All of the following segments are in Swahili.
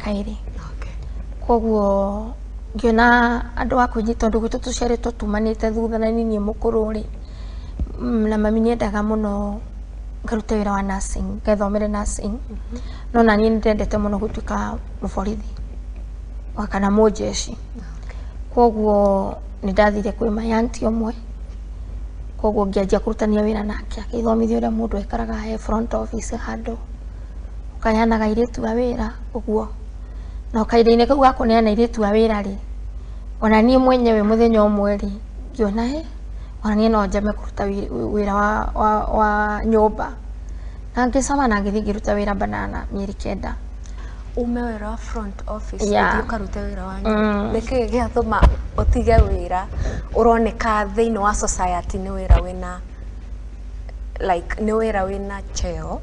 kairi koguo ngiona andu akunyita ndu gwitu tuciaritwo tumanite thutha na nini mukuru ri na mami niendaga muno ngaruta wira wa nursing ngathomere nursing no na ni ndendete muno gutuika muborithi wakana mujeshi koguo ni ndathire kwi mayanti omwe koguo ngianjia kurutania wira nake akithomithia uria mundu ekaraga he front office handu ukayanaga iritu wa wira uguo na kaire-ini kau gakuneana iritu wa wira ri ona nie mwenyewe muthenya umwe ri ngiona ona nie no njame kuruta wira wa nyumba na ngisama na ngithi ngiruta wira banana mieri 9 umewera wa front office ndio karuta wira wa nyumba leke giathoma otige wira uroneka thiini wa society ni wira wina like ni wira wina cheo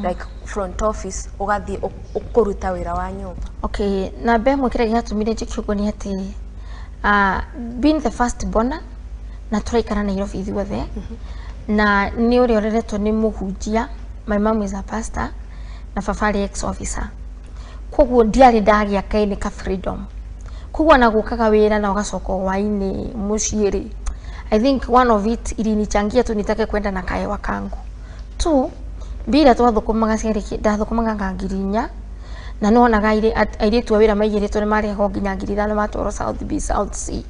like front office ugathi ukuruta wira wa nyumba. Okay, na bemwe kire giatumire njikirwo ni ati being the first born na turaikara na Nairobi ithuothe na ni uri oreretwo ni muhunjia. My mom is a pastor na fafari ex officer koguo ndiari ndagia kaini ka freedom koguo na gukaga wira na ugacoka waini muciiri. I think one of it ilinichangia tu nitake kwenda na kaewa kangu tu bila twathukumaga ciariki ndathukumaga ngangirinya na nonaga airitu wira maigiritwo ni mari ho nginya ngirithano matwaro South B South C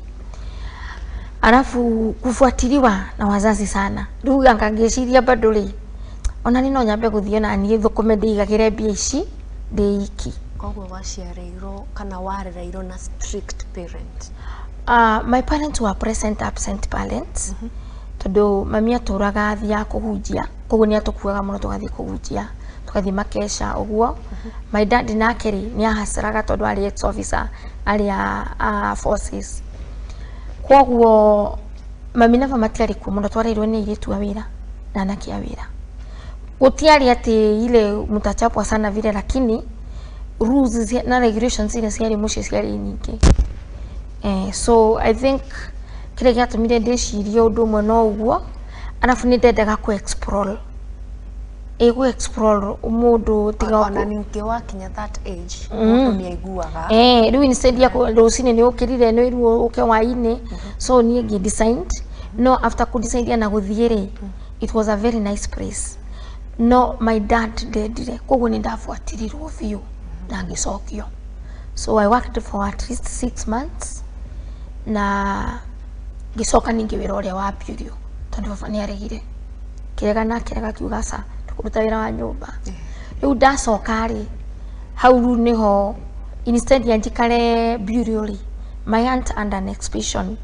alafu kufuatiliwa na wazazi sana nduga ngangiciria bado ri ona ni no nyambe guthie na ni thukume ndigagire mbia ici ndeiki koguo waciareirwo kana warereirwo na strict parent. My parents were present absent parents tondu mami aturaga thia kuhunjia koguo ni atukuaga muno tugathie kuhunjia tugathie makesha uguo. My dad nakeri ni ahasiraga tondu ari ex officer ari forces koguo mami na matiari ku muno twareirwo ni iritu wa wira na anake a wira gutiari ati ile mutachapwa sana vile lakini rules na regulations ile ciari muci ciari nyingi. So I think kile giatumire ndicirie undu umwe no uguo arafu ni ndendaga ku explore mundu tiga ona ningi wakinya that age mundu ni aiguaga riu instead ya rucini ni ukirire ni iru uke waini so ni ngi designed no after ku decide na guthiere it was a very nice place no my dad ndendire koguo ni ndafuatirirwo biu na ngicokio. So I worked for at least 6 months na gicoka ningi wira uria wa biurio tondu baba ni aregire kirega kiuga sa tukuruta wira wa nyumba riu ndacoka ri hau niho instead ya njikare biurio ri my aunt under an exhibition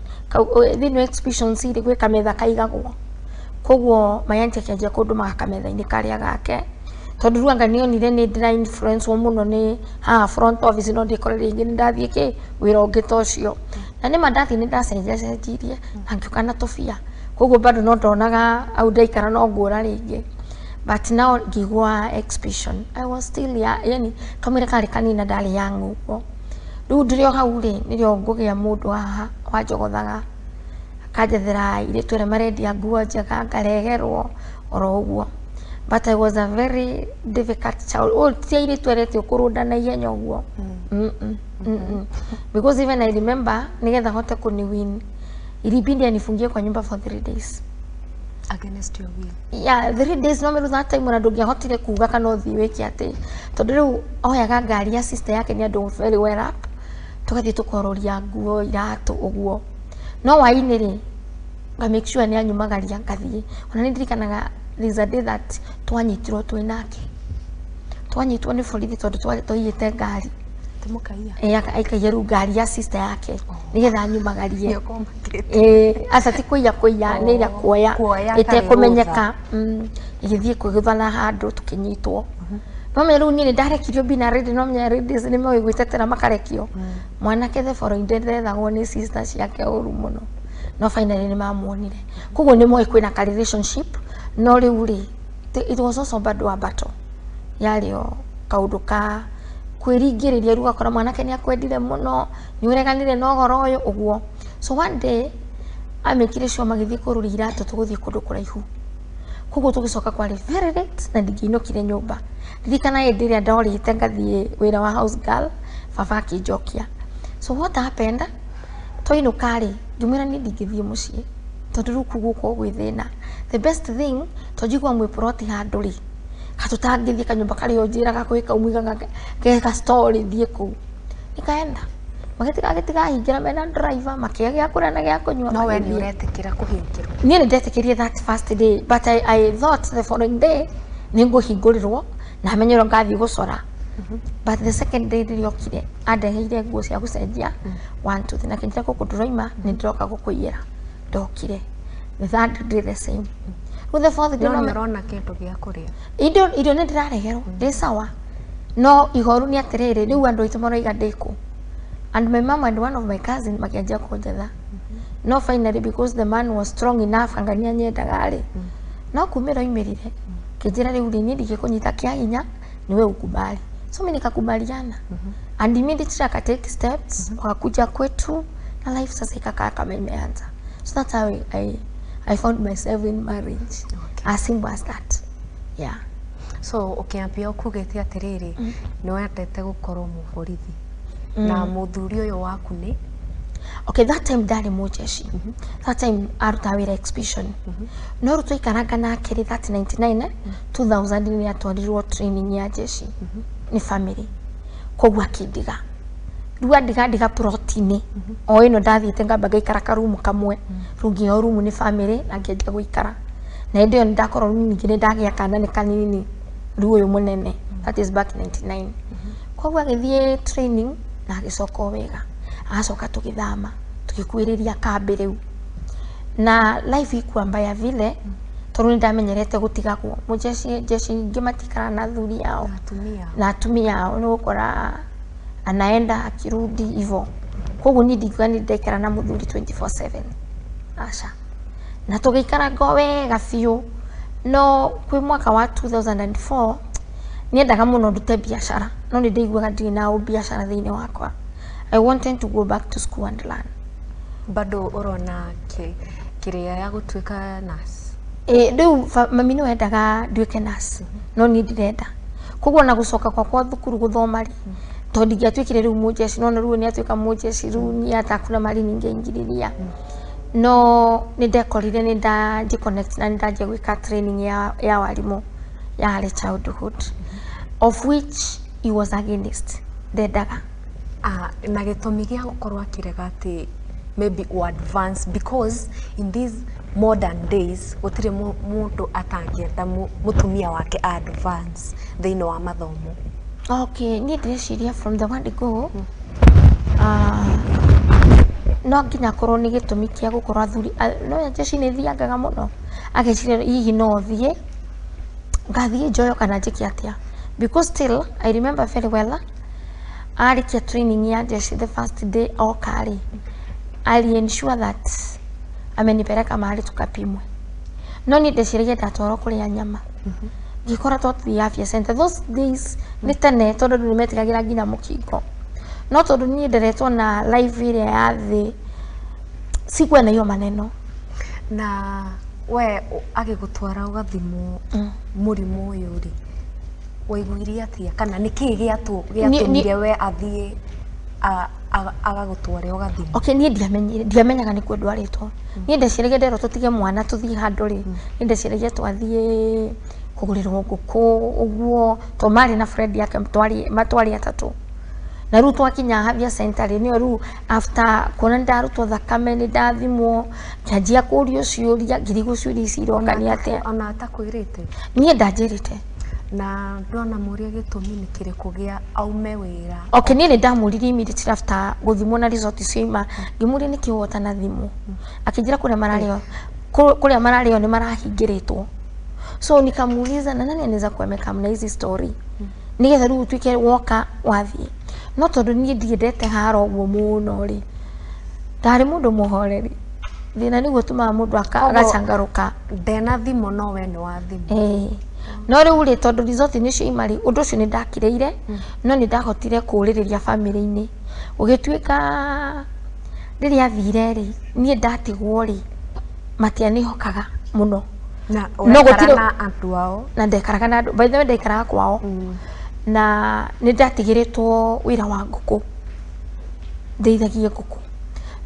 thini exhibition siri gwe kametha kaigagwo koguo my aunt akenjia kundu makametha-ini karia gake tondu ruanga nionire ni ndira influence muno ni front office no ndikorere ingi ndathie ki wira ungita ucio na ni mandathi ni ndacenjirie na ngiuka na tufia koguo bado no ndonaga au ndaikara no ngura ringi but now ngigwa exhibition I was still yani kamera kari kanina ndari yangu uguo riu ndirio hau ri nirio ngugia mundu haha wanjogothaga akajethera ile twere marendia nguo njega ngaregerwo oro uguo. But I was a very difficult child. Oh, tiaire twerete ukuruda na ihenya uguo. Because even I remember nigetha hote kuni win ilibidi anifungie kwa nyumba for 3 days against your will. Yeah, 3 days no mero that time na ndugia hotire kuga kana uthi wiki ati tondu riu oyaga ngari ya sister yake ni andu very well up tugathie tukororia nguo iratu uguo no waini ri nga make sure ni anyumagaria ngathie ona ni ndirikanaga there's a day that twanyitirwo twinake twanyitwo ni borithi tondu twaiyite ngari tumukaia aikaiya ru ngari ya sister yake nigetha anyumagarie asa ti kuiya ni ira kuoya ite kumenyeka igithie kwiguthana handu tukinyitwo no meru ni ndarekirio bina ready no menya ready ni mwe gwitetera makarekio mwanake the following day thagwo ni sister ciake uru muno no finally ni mamuonire koguo ni mwe kwina ka relationship no riu ri it was also bad wa battle yario kaundu ka kwiringiriria ruga kora mwanake ni akwendire muno ni ureganire no goro uyu uguo. So one day amekire sure magithie kururi iratu tuguthie kundu kuraihu koguo tugicoka kwari very late na ndinginokire nyumba ririkana endiria ndorite ngathie wira wa house girl baba akĩnjokia. So what happened? Twainũka rĩ, ngĩmwĩra niĩ ndingĩthiĩ mũciĩ tondũ rĩu kũu gũkorwo gwĩ thĩna. The best thing tũnjigua mwĩ plot handũ rĩ, katũtangĩthiĩ kanyũmba karĩa njĩraga gwĩ kaumĩga geka story thiĩ kũu. Nĩkaenda magĩtigahingĩra mena driver makĩgĩa gĩa kũrĩa na gĩa kũnyua. No we nĩ ũretĩkĩra kũhingĩrwo? Niĩ nĩ ndetĩkĩrire that first day, but I thought the following day nĩ ngũhingũrĩrwo na menye ũrĩa ngathiĩ gũcora. But the second day rĩrĩa okire andeheire nguo cia gũcenjia 1 2 3 na kĩnjĩra gũkũ ndĩroima nĩ ndĩroka gũkũiyĩra. Ndokire the third day the same. The fourth day no nĩũrona kĩndũ gĩa kũrĩa? Irio nĩ ndĩrareherwo ndĩ sawa, no ihoru nĩ atĩrĩrĩ, rĩu andũ aitũ maroiga ndĩkũ. And my mom and one of my cousins makĩanjia kũnjetha. No finally because the man was strong enough anga nĩ anyendaga rĩ, no kumĩra oimĩrire kĩnjĩra rĩu rĩ niĩ ndingĩkũnyita kĩa hinya, niwe ukubali. So mimi nikakubaliana. And immediately akatake steps wakakuja kwetu na life sasa ikakaa kama imeanza. So that's how I found myself in marriage. As simple as that. Yeah. So ukiambia ukugete atiriri ni wendete gukorwo muborithi na muthuri uyu waku ni? Okay, that time ndari mujeshi. That time aruta wira exhibition. No rutu ikaranga nake ri that 99 2000 ni atwarirwo training ya jeshi. Ni family. Kogwa kidiga. Rua ndiga protein. O ino ndathiite ngamba ngaikara karumu kamwe. Rungi o rumu ni family na ngienja guikara. Na indi yo ndakorwo ningi ni ndagia kana ni kanini. Ruo yo munene. That is back 99. Kogwa agithie training na agicoka wega. Agacoka tugithama tugikuiriria kambi riu. Na life ikuwa mbaya vile tondu ni ndamenyerete gutigagwo. Mujeshi ngimatikara na thuri yao. Na atumia yao ni gukora anaenda akirudi hivyo. Kogwo ni ndigani ndaikara na muthuri 24/7. Asha. Na tugikara wega biũ. No kwi mwaka wa 2004 niendaga muno ndute biashara. No ni ndaiguaga ndirĩ na biashara thĩinĩ wakwa. I wanted to go back to school and learn. Bado urona kiria ya gutuika nurse? Riu mami no endaga nduike nurse. No ni ndirenda. Kogwo na gucoka kwa thukuru guthoma ri. Tondu ngiatuikire riu mujeshi no riu ni atuika mujeshi riu ni atakuna mari ninge ingiriria. No ni ndekorire ni ndaji connect na ndaji gwika training ya walimu ya early childhood of which he was against ndendaga. Na gĩtũmi gĩa gũkorwo akĩrega atĩ maybe u advance because in these modern days gũtirĩ mũndũ atangĩenda mũtumia wake advance thĩinĩ wa mathomo. Okay, niĩ ndĩreciria from the word go no nginya korwo nĩ gĩtũmi kĩa gũkorwo athuri no jeshi nĩ thiangaga mũno ageciria hihi no thiĩ ngathiĩ njoyo kana njĩke atĩa because still I remember very well arikia training ya jeshi the first day okari ali ensure that amenipeleka mahali tukapimwe. No ni ndeciragia ndatwarwo kũrĩa nyama. Ngikora twathi afya center those days ni tene tondu nimetigagĩra nginya mũkingo. No tondu ni nderetwo na live ĩrĩa ya thĩ sikuwa na hiyo maneno. Na we agĩgũtwara ũgathimwo mũrimũ ũyũ rĩ waiguire atĩa kana nĩkĩ gĩatũmire we athiĩ agagũtwara ũgathimwo? Okay, niĩ ndiamenyaga nĩ kwendwo arĩtwo. Niĩ ndeciragia nderwo tũtige mwana tũthiĩ handũ rĩ niĩ ndeciragia twathiĩ kũgũrĩrwo ngũkũ ũguo to marĩ na friend yake matwarĩ atatũ. Na rĩu twakinya Havia Center nĩyo rĩu after kuona ndarutwo thakame nĩ ndathimwo kĩanjia kũũrio ciũria ngĩrigwo ciũria ici iroka nĩ atĩa. Ona atakwĩrĩte? Niĩ ndanjĩrĩte. Na ndona mũria gĩtũmi nĩ kĩrĩkũ gĩa aume wĩra? Okay, niĩ nĩ ndamũririe immediately after gũthimwo na result cioima ngĩmũria nĩkĩ wota na thimũ. Akĩnjĩra kũrĩa mararĩo nĩ marahingĩrĩtwo. So nikamuuliza na nani anaweza kuameka mna hizi story? Nigetha rĩu tuike woka wathiĩ. No tondu niĩ ndiendete haro ũguo mũno rĩ. Ndarĩ mũndũ mũhoreri. Thĩna nĩguo ũtũmaga mũndũ agacangarũka. Ndena thimo no we nĩ wa thimo. No rĩu rĩ tondu result nĩcio imari ũndũ ũcio nĩ ndakĩrĩire no nĩ ndahotire kũũrĩrĩria family-inĩ. Ũgĩtuĩka rĩrĩa athire rĩ niĩ ndatigwo rĩ matianihokaga mũno. Na ndekaraga na andũ ao? Na ndekaraga na andũ. By the way ndekaraga kwao. na nindatigiritwo wira wa nguku ndeithagie nguku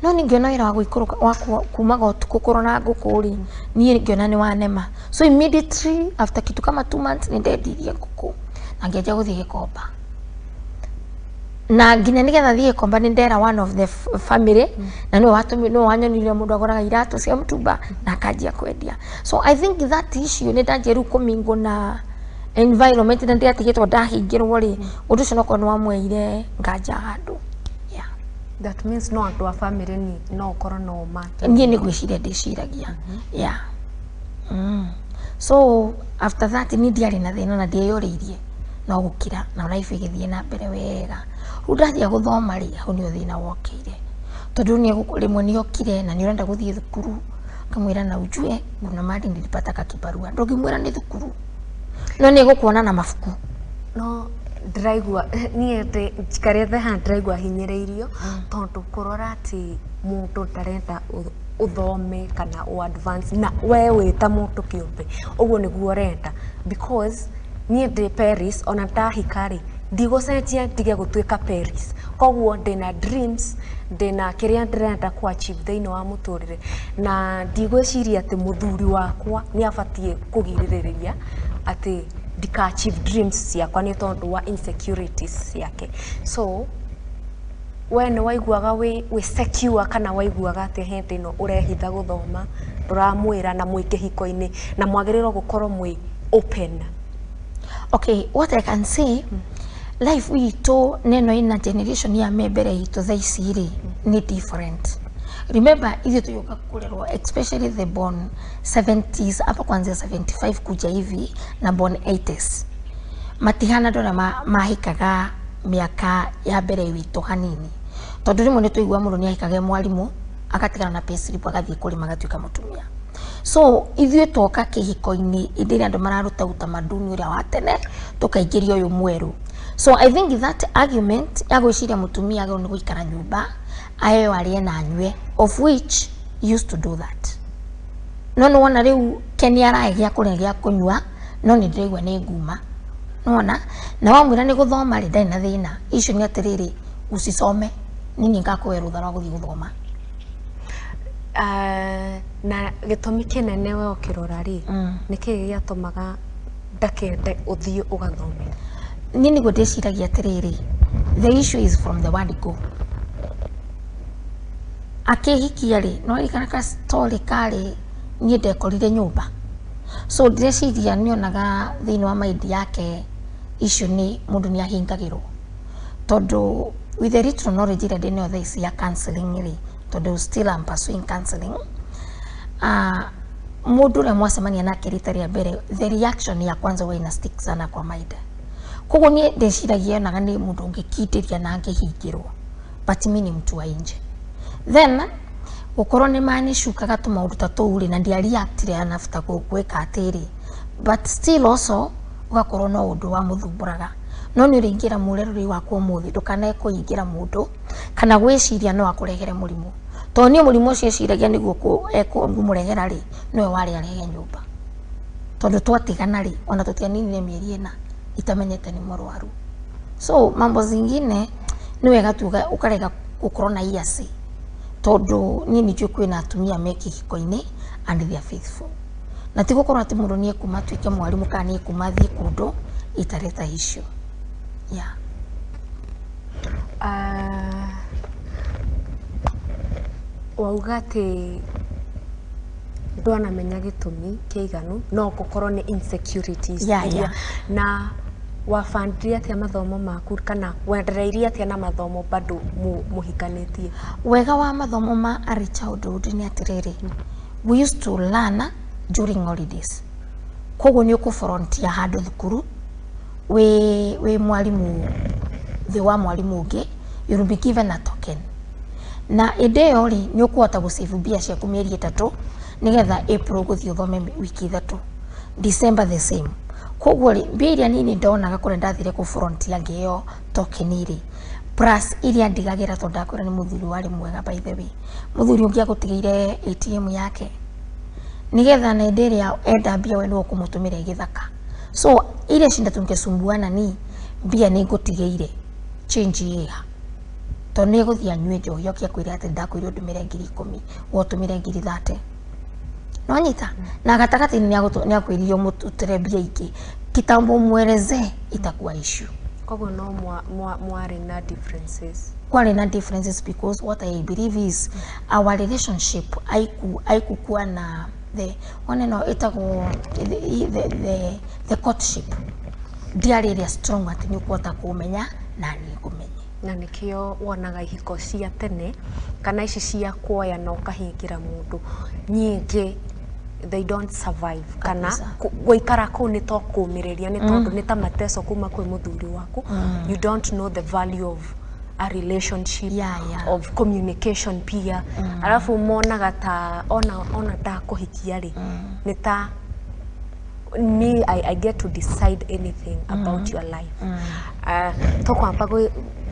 no ningiona wira wa guikuru wa kumaga utuku korona nguku ri nie ngiona ni wanema so immediately after kitu kama 2 months nindendirie nguku na ngeja guthie gikomba na nginya nigetha thie gikomba nindera one of the family na no watumi no wanyonirie mundu agoraga iratu cia mtumba na akajia kwendia so I think that issue ni danjeru kumingo na environment na ndiatigitwo ndahingirwo ri undu ucio noko no amweire nganja handu yeah that means no andu a family ni no korwo no matter nie ni gwiciria ndiciragia yeah so after that ni ndiari na thina na ndiyoririe no gukira na life igithie na mbere wega undathia guthoma ri hau ni thina wokire tondu ni rimwe ni okire na ni urenda guthie thukuru kamwira na ujue kuna mali nilipata kakibarua ndogimwira ni thukuru no ni gukuona na mafuku no draigua nie te karethe ha draigua hinyereirio tondu kurora ati mundu tarenda uthome kana u advance na we wita mundu kiumbe uguo niguo renda because nie de Paris ona ndahikari ndigocenjia ndige gutuika Paris koguo ndina dreams ndina kiria ndirenda ku achieve thiini wa muturire na ndigwiciria ati muthuri wakwa ni abatie kugiririria ati ndika achieve dreams ciakwa ni tondu wa insecurities yake so when waiguaga we secure kana waiguaga ati hindi no urehitha guthoma turamwira na mwikihiko-ini na mwagirirwo gukorwo mwi open. Okay, what I can say life witu neno ina generation ya mebere itu thaiciri ni different. Remember hizi tuyoka kulelwa especially the born 70s hapa kwanza 75 kuja hivi na born 80s matihana ndo na mahikaga miaka ya mbere witu hanini tondu rimwe ni tuigua mundu ni ahikaga mwalimu akatigana na payslip agathie kulima agatuika mutumia so ithuĩ toka kĩhiko-inĩ ĩndĩ andũ mararuta utamaduni ũrĩa wa tene tukaingĩria ũyũ mweru so I think that argument ya gwĩciria mutumia agĩrĩirwo nĩ gũikara nyũmba aheo arĩe na anyue of which used to do that no nĩ wona rĩu Keni arahe gĩa kũrĩa gĩa kũnyua no nĩ ndĩraigua nĩ nguma nona na wamwĩra nĩ gũthoma rĩ ndarĩ na thĩna icio nĩ atĩrĩrĩ usisome nini ngakũhe rũtha rwa gũthiĩ gũthoma na gĩtũmi kĩnene we ũkĩrora rĩ nĩkĩ gĩatũmaga ndakende ũthiĩ ũgathome niĩ nĩguo ndĩciragia atĩrĩrĩ the issue is from the word go akĩhikia rĩ no rĩkana ka story karĩ niĩ ndekorire nyũmba so ndĩreciria nĩonaga thĩinĩ wa mind yake icio nĩ mũndũ nĩ ahingagĩrwo tondu with the little knowledge ĩrĩa ndĩ nayo thaa ici ya counseling rĩ tondu still I'm pursuing counseling mundu ũrĩa mwacemania nake rita rĩa mbere the reaction ya kwanza we ina stick sana kwa mind koguo niĩ ndĩciragia onaga nĩ mũndũ ũngĩkindĩria na angĩhingĩrwo but mimi ni mtu wa nje then ukorwo nĩ manishukaga tũmaũndũ ta tũu rĩ na ndiareactire anafuta gwĩka atĩrĩ but still also ugakorwo no ũndũ wa mũthumbũraga no nĩ ũrĩingĩra mũrerũri wakwa ũmũthĩ ndũkanae kũingĩra mũndũ kana gwĩciria no akũrehere mũrimũ tondũ niĩ mũrimũ ũcio eciragia nĩguo ngũmũrehera rĩ nĩwe warĩ arehe nyũmba tondu twatigana ri ona tutianinire mieri ina itamenyete ni murwaru. So mambo zingine ni wega tuga ukarega gukorwo na iasi tondu ni nijue kwina atumia meki hiko-ini and they are faithful. Na ti gukorwo ati mundu ni ekuma twike mwalimu kana ni ekuma thie kundu itareta issue. Yeah. Waugate ndwana menya gitumi kiiganu no gukorwo ni insecurities na wafandiria atia mathomo maku kana wendereirie atia na mathomo bado muhikanetie. Wega wa mathomo ma early childhood ni atiriri we used to learn during holidays. Koguo ni ukufrontia handu thukuru we mwalimu the wa mwalimu ungi you will be given a token na inde yori ni ukuhota gusave bia cia mieri 3 nigetha April guthii uthome wiki 3 December the same. Koguo bia iria nini ndonaga kure ndathire ku frontia ngeo token iri plus iria ndigagira to ndakwira ni muthuri wari mwega by the way muthuri ungi agutigire ATM yake nigetha na inde iria enda bia we no kumutumira igithaka. So ile shinda tungesumbuana ni mbia nĩ ngũtigĩire change ĩha to nĩ gũthiĩ anyue njohi oke akwĩre atĩ ndakwĩrwo ndũmĩre 10,000 wo tũmĩre 30,000 no nyita na gatagatĩ nĩ akwĩrire mũtũtere mbia ingĩ kitambo mweleze itakuwa issue koguo no mwari na differences kwari na differences because what I believe is our relationship haikukuwa na the one no itago the courtship ndiarĩ ĩrĩa strong atĩ nĩ ũkũhota kũmenya na nĩ kũmenye na nĩkĩo wonaga ihiko cia tene kana ici cia kuoya na ũkahingĩra mũndũ nyingĩ they don't survive kana gũikara kũu nĩ to kũũmĩrĩria nĩ tondũ nĩ ta mateso kuma kwĩ mũthuri waku you don't know the value of a relationship of communication pia alafu monaga ta ona ndakũhikia rĩ nĩ ta me I get to decide anything about your life tokwamba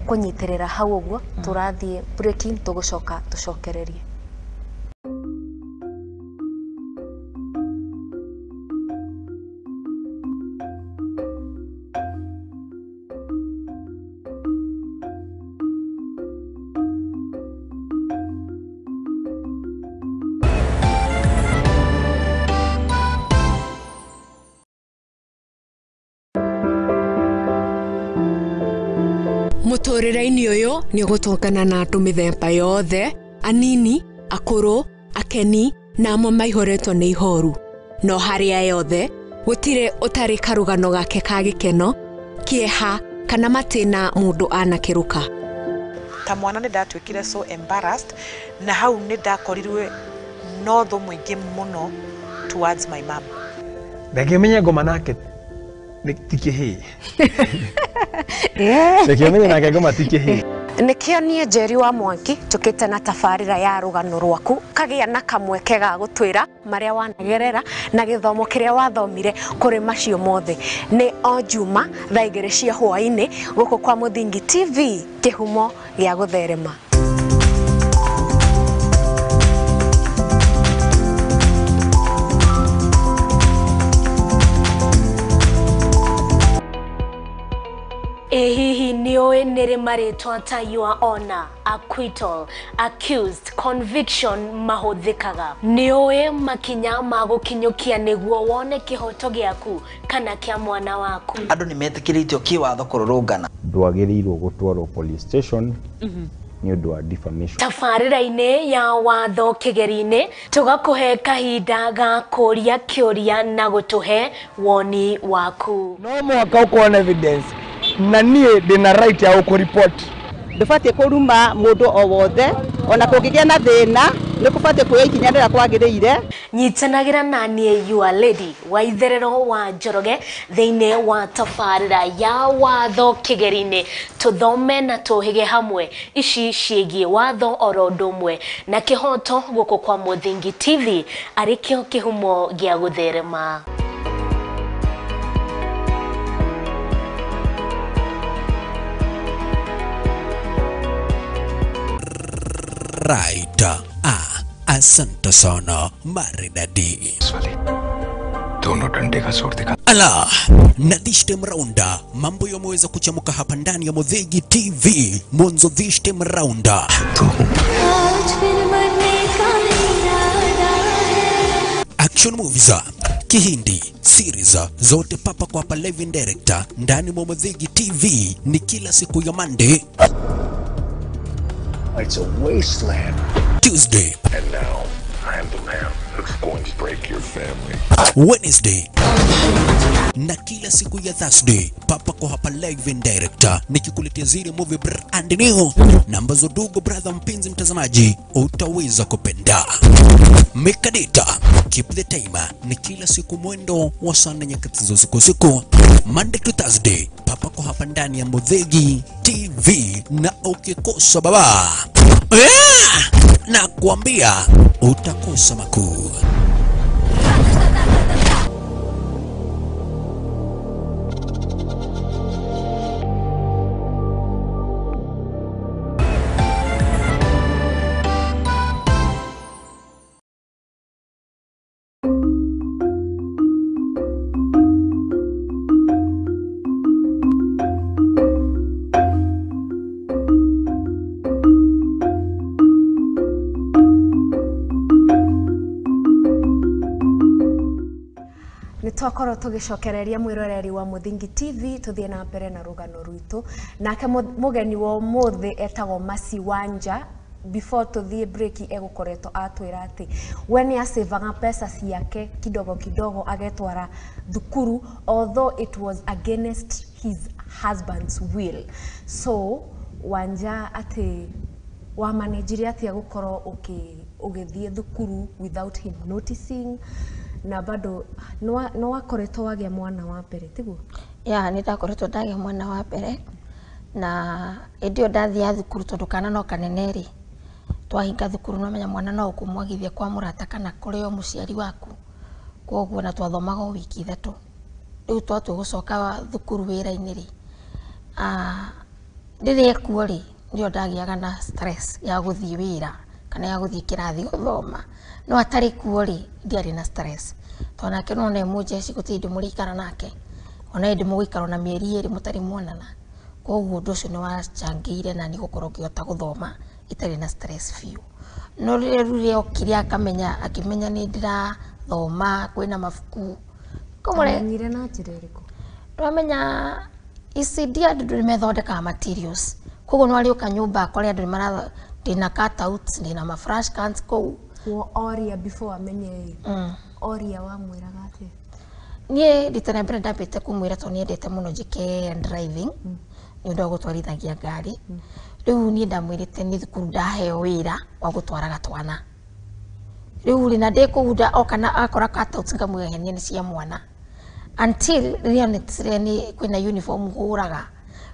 kũnyitĩrĩra hau ũguo tũrathiĩ breaking tũgũcoka tũcokererie Mutorera-ini uyu ni gutongana na andu mithemba yothe anini akuru akeni na amwe maihoretwo ni ihoru no haria yothe gutire utari karugano gake ka gikeno kieha kana matina mundu anakiruka ta mwana ni ndatwikire so embarrassed na hau ni ndakorirwe no tho mwingi muno towards my mom ndakimenya ngoma nake tikihi ndakimenya nake ngoma tikihi nikio nie Njeri wa Mwangi tukite na tabarira ya Rugano Rwaku kagia na kamweke ga gutwira maria wanagerera na githomo kiria wathomire kuri macio mothe ni o juma thaa 2 cia hwaini guku kwa Muthingi TV kihumo gia gutherema Hihi nioe nere maritwa ta your honor, acquittal, accused, conviction mahuthikaga. Nioe makinya magukinyukia niguo wone kihoto giaku kana kia mwana waku. Andu nimetikiriitio kiwatho kururungana. Ndwagĩrĩirwo gũtwarwo police station. Ni undu wa defamation. Tabarira-ini ya watho kigeri-ini tugakuhe kahinda ga kuria kiuria na gutuhe woni waku. No mwaka ukona evidence na nie ndina right ya ukureport ndubati kuruma mundu o wothe ona kungigia na thina ni kubati kuya ikinya rira kwagiriire nyitanagira na nie you are lady wa itherero wa Njoroge thiine wa tabarira ya watho kigeri-ini tuthome na tuhige hamwe ici ciĩgie watho oro ndumwe na kihoto guku kwa Muthingi TV arikio kihumo gia gutherema. Right. Asante sana maridadi. Dono dande ka sort dekha. Ala, na this time rounda mambo yameweza kuchamuka hapa ndani ya Muthingi TV. Mwanzo this time rounda. Action movies, Kihindi, series zote papa kwa hapa live in director ndani mwa Muthingi TV ni kila siku ya Monday. It's a wasteland. Tuesday. And now, I am the man who's going to break your family. Wednesday. Na kila siku ya Thursday papa kwa hapa live in director nikikuletea zile movie brand new na ambazo ndugu brother mpenzi mtazamaji utaweza kupenda. Make a data, keep the timer, ni kila siku mwendo wa sana nyakati za usiku Monday to Thursday papa kwa hapa ndani ya Muthingi TV na ukikosa baba na kuambia utakosa makuu. Nitwakorwo tugicokereria mwiroreri wa Muthingi TV tuthie na mbere na rugano rwitu nake mugeni wa muthi etagwo Masi Wanja. Before tuthie break egukoretwo atwira ati we ni asevaga pesa ciake kidogo kidogo agetwara thukuru, although it was against his husband's will. So Wanja ati wa manageri ati egukorwo ugithie thukuru without him noticing, na bado no wakoretwo wagia mwana wa mbere tiguo? Ya nitakoretwo ndagia mwana wa mbere na endio ndathia thukuru tondu kana no kaneneri twahinga thukuru no menya mwana no ukumwagithia kwa murata kana kureo muciari waku, koguo na twathomaga wiki 3 riu twatwe gucoka thukuru wira-ini ri ndirie kuo ri ndio ndagiaga na stress ya guthie wira kana ya guthie kirathi guthoma, no atari kuo ri ndiari na stress tona ke no ne mujeci gutindi murikara nake ona ndi mugikara na mieri 2 mutari muonana, koguo ndocio ni wacangire na ni gukorwo kiota guthoma itari na stress few. No rire okiria akimenya ni ndira thoma kwina mafuku komore nyire na njireriko ramenya ici andu methondeka materials, koguo no ari ukanyumba akore andu mara dina cut out dina ma flash cans ko oria before amenye oria wa mwiraga ati nie ditana brenda pete kumwira to nie ndete muno jike and driving ni ndo gutwarithagia ngari. Riu ni ndamwirite ni thukuru ndaheo wira wa gutwara gatwana, riu ri na ndikuunda okana akora cut out ngamwehenia ni cia mwana until riria ni kwina uniform huraga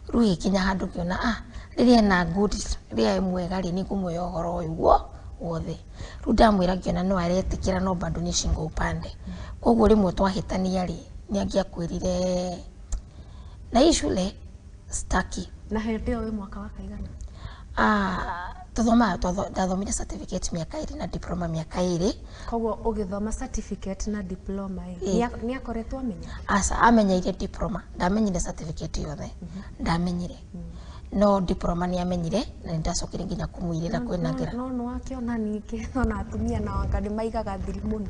riu ikinya handu kiona riria na good riria mwega ri ni kumwoya horo uyu wothe. Riu ndamwira kiona no aretikira no bado ni shingo upande, koguo rimwe twahitania ri ni angia kwirire na hii shule staki. Na hende we mwaka wa kaigana? Ndathomire certificate miaka 2 na diploma miaka 2. Koguo ugithoma certificate na diploma ni akoretwo amenya? Amenyeire diploma, ndamenyire certificate yothe ndamenyire. No diploma ni amenyire na ndacokire nginya kumwirira kwinagira. No akiona ningi ona atumia na wakadi maigaga thiri muno.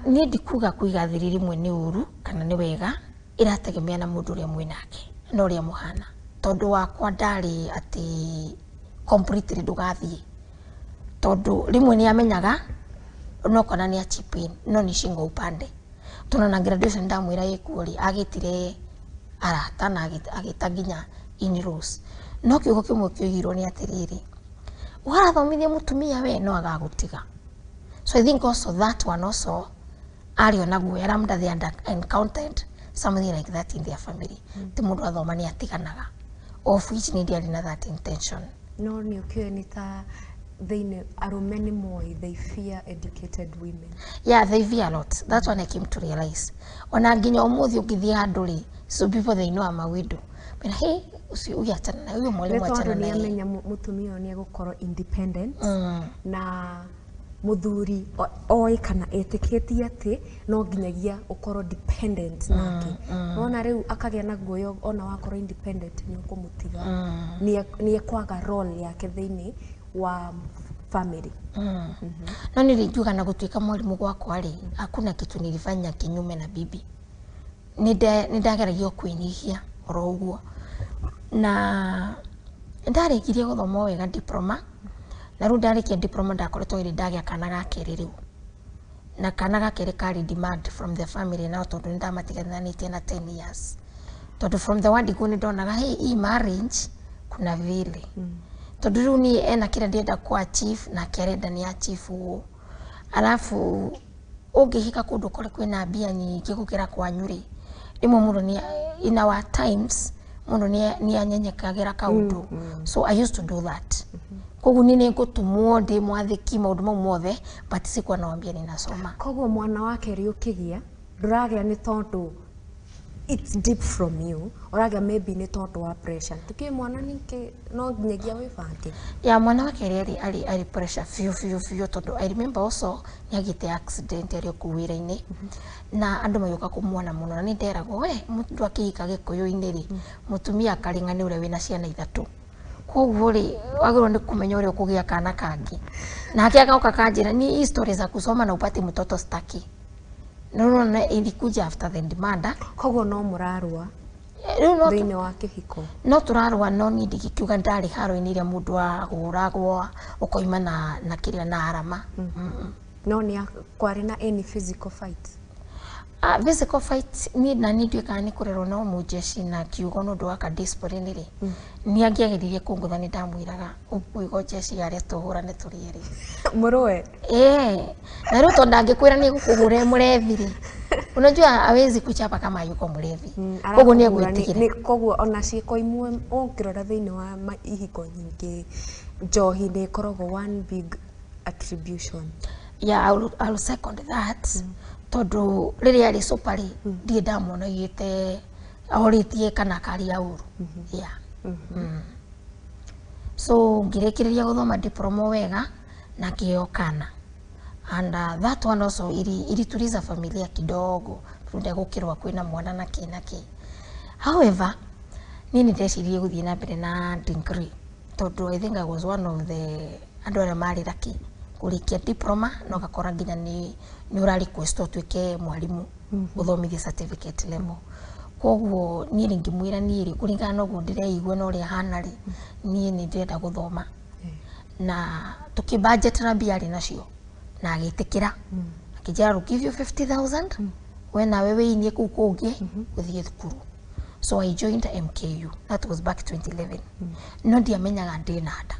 Ni ndikuga kuiga thiri rimwe ni uru kana ni wega, irategemea na mundu uria mwinake no uria muhana. Tondu wakwa ndari ati completely ndugathie, tondu rimwe ni amenyaga no kana ni achipin no ni shingo upande. Tuna na graduation ndamwira yekuori agitire arata na agitaginya in rules. No kiugo kimwe kiohirwo ni atiriri warathomithia mutumia we no agagutiga. So I think also that one also ariona guo ramda they encountered something like that in their family. Ti mundu athoma ni atiganaga, of which ni ndiari na that intention. No ni ukio ni ta they are many more, they fear educated women. Yeah, they fear a lot. That's when I came to realize. Ona nginya umuthi ukithie handuri, so people they know I'm a widow. But hey, uyu achana na uyu mwalimu achana na yeye. Amenya mutumia ni gukorwo independent na muthuri oi kana etikitie ati no nginyagia ukorwo dependent nake. Ona riu akagia na guoyo ona wakorwo independent ni ukumutiga. Ni ekwaga role yake thiini wa family. No nilijuga na gutwika mwalimu gwakwa ri hakuna kitu nilifanya kinyume na bibi. Nindageragia kuinyihia oro uguo na ndarikirie guthoma wega diploma. Na riu ndarikia diploma ndakoretwo iri ndagia kana gakeri riu, na kana gakeri kari demand from the family na tondu ndamatigananitie na 10 years. Tondu from the word go ni ndonaga hii marriage kuna vile tondu riu ni ena kira ndienda kwa chief na kerenda ni achief uo, alafu ungihika kundu kore kwina mbia nyingi gukira kwa nyuri rimwe mundu ni in our times mundu ni anyenyekagira kaundu. So I used to do that. Koguo ni ngutumwo ndi mwathiki maundu mau mothe but sikwa nawambia ni nasoma. Koguo mwana wake ri ukigia nduragia ni tondu it's deep from you, oraga maybe ni tondu wa pressure tuki mwana ninki no nginyagia wibange. Ya mwana wake ali pressure few tondu I remember also ni agite accident ari kuwira-ini na andu mayuka kumwona muno na ni nderago we mundu akihika gikuyu-ini ri mutumia akaringa ni ure wina ciana 3. Koguo ri wagirwo ni kumenya uri ukugia kana kangi na akiaga ukakanjira ni stories za kusoma na upate mtoto staki. no ilikuja after the demand. Koguo no murarua thĩinĩ wa kĩhiko. No turarua no ni ndikiuga ndari haro-inĩ iria mũndũ ahũragwo ukoima na kĩrĩa na arama. No ni kwarĩ na any physical fight? Physical fight ni na ni nduĩkaga nĩ kũrerwo no mũjeshi na kiugo no ndwaka discipline rĩ ni angĩagĩrĩire kũngũtha nĩ ndamwĩraga ũkũigo jeshi arĩa tũhũrane tũrĩ erĩ mũrũe. Na rĩu tondũ angĩkwĩra nĩ gũkũhũra mũrevi rĩ unajua hawezi kuchapa kama yuko mlevi. Koguo ni egwĩtigĩra. Koguo ona ciĩko imwe ũngĩrora thĩinĩ wa ihiko nyingĩ njohi nĩ ĩkoragwo one big attribution. Yeah, I'll second that. Tondu riria ari sopari ndie ndamona igite ahoritie kana kari ya uru. Yeah. So ngirekereria guthoma diploma wega na kiokana. And that one also ilituliza familia kidogo tunde gukirwa kwina mwana na kinaki. However, nini ndecirie guthie na mbere na degree tondu I think I was one of the andu aria mari raki kurikia diploma no gakora nginya ni urari request tuike mwalimu uthomithie certificate level. Koguo ni ngimwira ni ri kuringana no guo ndireigua no ri hana ri ni ndirenda guthoma na tuki budget na biari nacio na agitikira akijara ru give you 50,000 wena wewe inie ku kungi uthie thukuru. So I joined MKU. That was back 2011. No ndiamenyaga ndina nda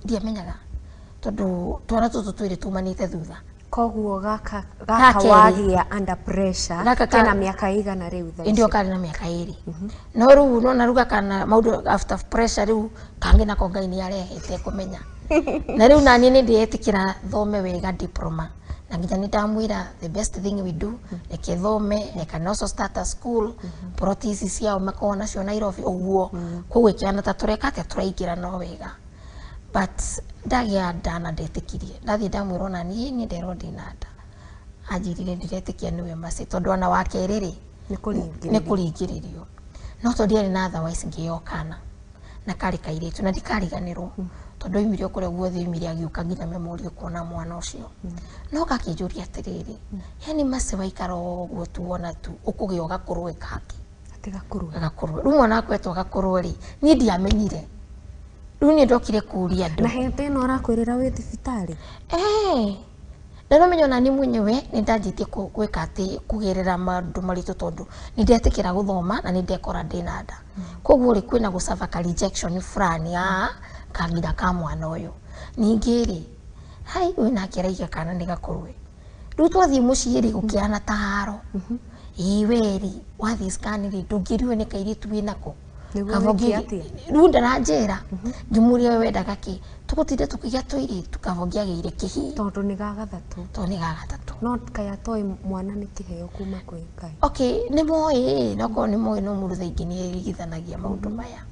ndiamenyaga tondu twana tutu twiri tumanite thutha. Koguo gaka wagia under pressure kana miaka igana riu tha ndio kari na miaka iri. No riu no naruga kana maundu after pressure riu kangi na kongaini arehete kumenya na riu nani ni ndietikira thome wega diploma na nginya ndamwira the best thing we do like thome like can also start a school protisi ciao makona cio Nairobi uguo koguo kiana ta tureka te turaingira no wega. But ndagia ndana ndetikirie ndathie ndamwira na ni ndero ndinanda ajirire ndiretikia niwe masi tondu ana wake riri ni kuringiririo no tondu ari na otherwise ngiyokana na kari kairitu na ndikariganirwo tondu imirio kure guothe imiria agiuka nginya memoria kuona mwana ucio no gakijuria atiriri yani mase waikaro guo tuona tu ukugioga kurwe kake atiga kurwe riu mwana kwetwo gakurwe ri ni ndiamenyire riu ni ndokire kuria andu na hete ino arakwirira wi thibitari na no menyo na ni mwenyewe ni ndanjitie gwika ati kugerera maundu maritu tondu ni ndetikira guthoma na ni ndekora ndina nda koguo ri kwina gusava ka rejection fulani kagira ka mwana uyu ningi ri hai wina kiraiga kana ni gakurwe riu twathie mucii ri gukiana taharo iweri wathi scan ri ndungiriwe ni kairitu winako kavogi riu ndaranjira ngimuria wenda gaki tukutinde tukigia twairi tukavogia gire kihi tondu ni gagathatu no kaya toi mwana ni kiheo kuma kwi Ngai. Okay ni moi no mundu thaingi ni rigithanagia maundu maya.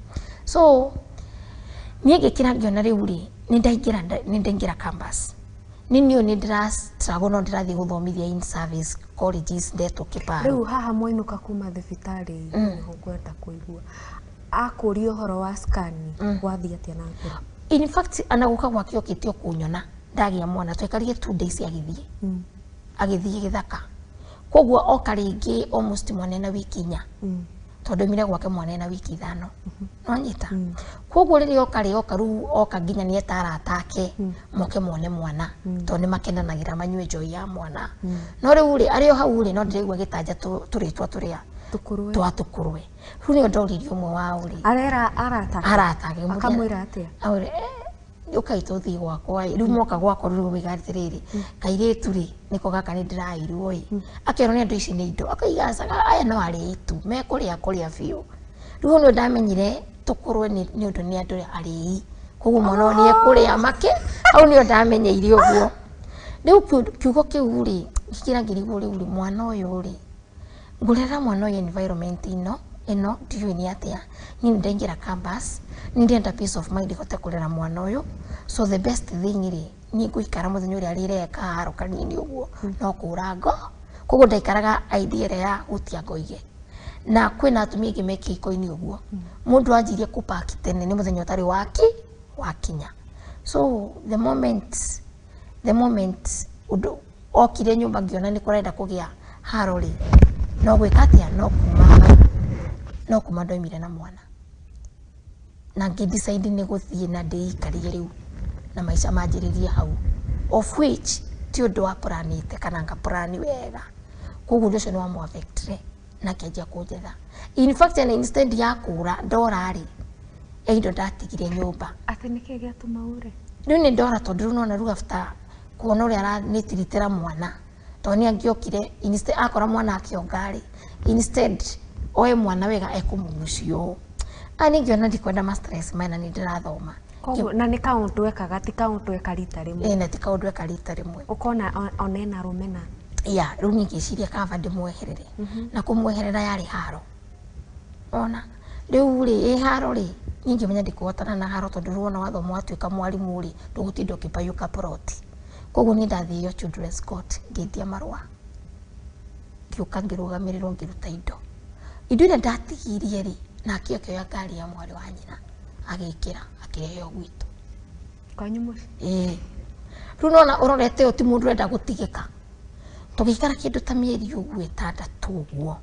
So ni ngikira ngiona riu ri ni ndaingira campus ninio ni ndira struggle no ndirathi guthomithia in service colleges ndeto kiparo riu haha mwinuka kuma thibitari ni ngwenda kuigua akurio horo wa scan wathi atia na ngura. In fact anaguka gwakio kitio kunyona ndagia mwana twekarige 2 days agithie githaka koguo okaringi almost mwana na wiki nya tondu mire gwake mwana na wiki 5 no nyita koguo riri oka ru oka nginya ni etara atake moke mone mwana tondu ni makenanagira manywe joy ya mwana no riu ri ario hau ri no ndiregwa gitanja turitwa turia tukurwe riu ni ndoririo mwe wa uri arata akamwira atia aure ukaito thi gwakwa riu moka gwakwa riu wigatiriri kairitu ri niko gaka ni ndirairwo akero ni andu ici ni indo akaigacaga aya no ari itu me kuria biu riu no ndamenyire tukurwe ni undu ni andu ari koguo mwana ni ekuria make au ni ndamenyeire uguo riu kiugo kiu ri gikira ngirigwo riu mwana uyu ri ngurera mwana uyu environment ino ndiyo ni atia ni ndaingira campus ni ndenda peace of mind gote kurera mwana uyu. So the best thing ri ni guikara muthenya uri arireka haro kanini uguo no kurango koguo ndaikaraga idea ya gutia ngoige na kwina atumia ngimeki iko-ini uguo mundu anjirie kupaki tene ni muthenya utari wakinya. So the moment udu okire nyumba ngiona ni kurenda kugia harori no gwikatia no kuma ndoimire na mwana na ngidecide ni guthie na ndiikarie riu na maica manjiririe hau of which ti undu wa planite kana nga plan wega koguo ndio no mo affect na kianjia kunjetha in fact and instead ya kura ndorari eindo ndatigire nyumba ati niki giatuma ure riu ni ndora tondu nona riu after kuona uria aranitirutira mwana toni angiokire instead akora mwana akiongari instead oe mwana wega ekumugucio ani ngiona ndikwenda ma stress maina ni ndirathoma koguo na ni kaundu ekaga ti kaundu eka rita rimwe na ti kaundu eka rita rimwe ukona onena rumena ya riu ngiciria kaba ndimweherere na kumweherera yari haro ona riu ri haro ri ningi menya ndikuotana na haro tondu ruona wathomo watuika mwarimu ri ndugutindo kipayuka proti koguo ni ndathio children's court ngitia marua kiuka ngirugamirirwo ngiruta indo iria ndatigirie ri na kioya ngari ya mwari wa nyina agikira akireheo gwitu kwanyu muci riu nona urorete uti mundu enda gutigika tugikara kindu ta mieri uguo 6 uguo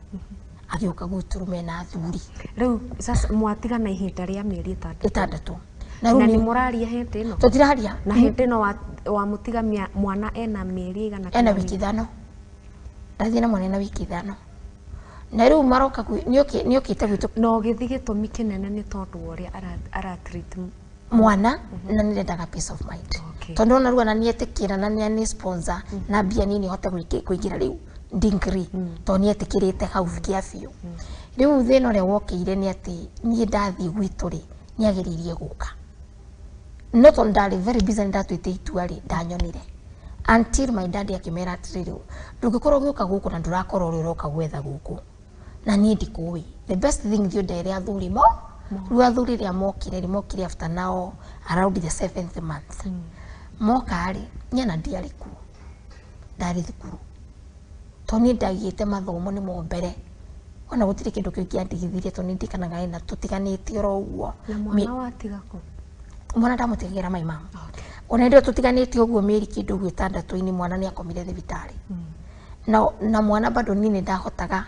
agioka gwitu na athuri riu sasa mwatigana ihinda ria mieri 6 na ni muraria hete ino tutiraria na hete ino wa mutigamia mwana ena mieri igana ena wiki 5 ndathie na mwana ena wiki 5 na riu maroka niokite gwitu no githi gitumi kinene ni tondu uria ara treat mwana na nirendaga peace of mind tondu ona ruana nietikira na ni sponsor na bia nini hote kuingira riu degree to nietikirite hau kia biu riu thino ria wokire ni ati nie ndathie gwitu ri niagiririe guka no to ndari very busy ndatwite itua ri ndanyonire until my daddy akimera atiriri ndugikorwo gioka guku na ndurakorwo uri uroka gwetha guku na nie ndikuwi the best thing thio ndere athuri mo riu athuri ria mokire after now around the 7th month moka ri nyana ndiari ku ndari thukuru to nie ndagiite mathomo ni mo mbere ona gutire kindu kingiandigithirie to nie ndikanaga ina tutiganite oro uguo mwana watiga ku mwana ndamutigira my mom ona ndio tutiganite uguo mieri kindu 6 ini mwana ni akomire thibitari na mwana bado nini ndahotaga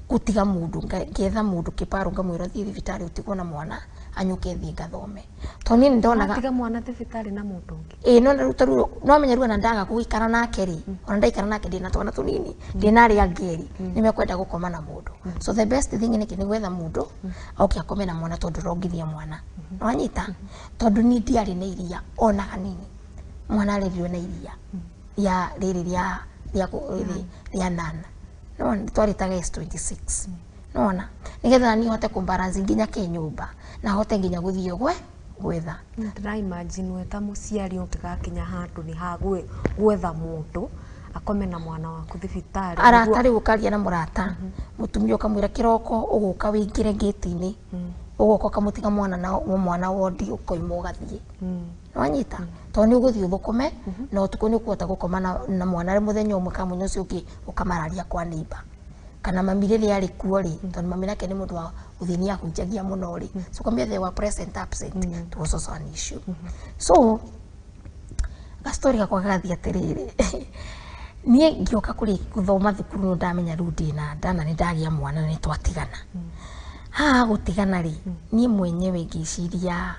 gutiga mundu ngetha mundu kiparo ngamwira thii thibitari utigwo na mwana anyuke thii ngathome to nini ndonaga atiga mwana thibitari na mundu ungi no rutaru no menya ruana ndaga guikara nake ri ona ndaikara nake ndina twana tunini ndinari angeri nimekwenda gukoma na mundu so the best thing ni gwetha mundu oke akome na mwana tondu rongithia mwana no anyita tondu ni ndiari na iria ona hanini mwana aririo na iria ya riri ria nana no twaritaga S26 nona nigetha ni hote kumbalance nginya kinyumba na hote nginya guthie gwetha ndira imagine weta muciari ukigakinya handu ni hagwe gwetha mundu akome na mwana waku thibitari aratari gukaria na murata mutumia ukamwira kiroko uguka wingire gate-ini uguka kamutiga mwana na mwana wodi ukoima ugathie wanyita to ni uguthie uthukome na utuko ni ukuhota gukoma na mwana ri muthenya umwe ka munyo cio ukamararia kwa neighbor kana mamire ri ari kuo ri tondu mami nake ni mundu wa uthini ahunjagia muno ri so kwambia they were present absent it was also an issue so a story gakwa gathia atiriri nie ngioka kuri guthoma thukuru ndamenya ru ndina ndana ni ndagia mwana ni twatigana gutigana ri nie mwenyewe ngiciria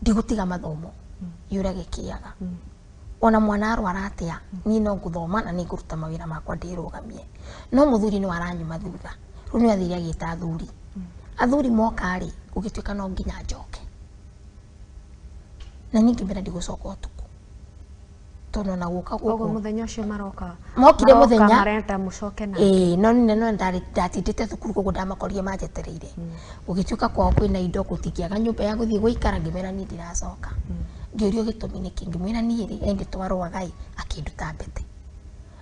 ndigutiga mathomo yura gikiaga ona mwana arwara atia ni no nguthoma na ni nguruta mawira makwa ndirugamie no muthuri ni waranyuma thutha ru ni athiri agita athuri moka ri gugituika no nginya njoke na ningi mbere ndigucoka utuku tono na guka guko muthenya ucio maroka mokire muthenya marenda mucoke na no ndatindite thukuru koguo ndamakorie manjetereire gugituika kwao kwina indo gutikiaga nyumba ya guthie guikara ngimera ni ndiracoka ngiurio gitumi ni kingi mwira ni ri engitwarwa gai akinduta mbete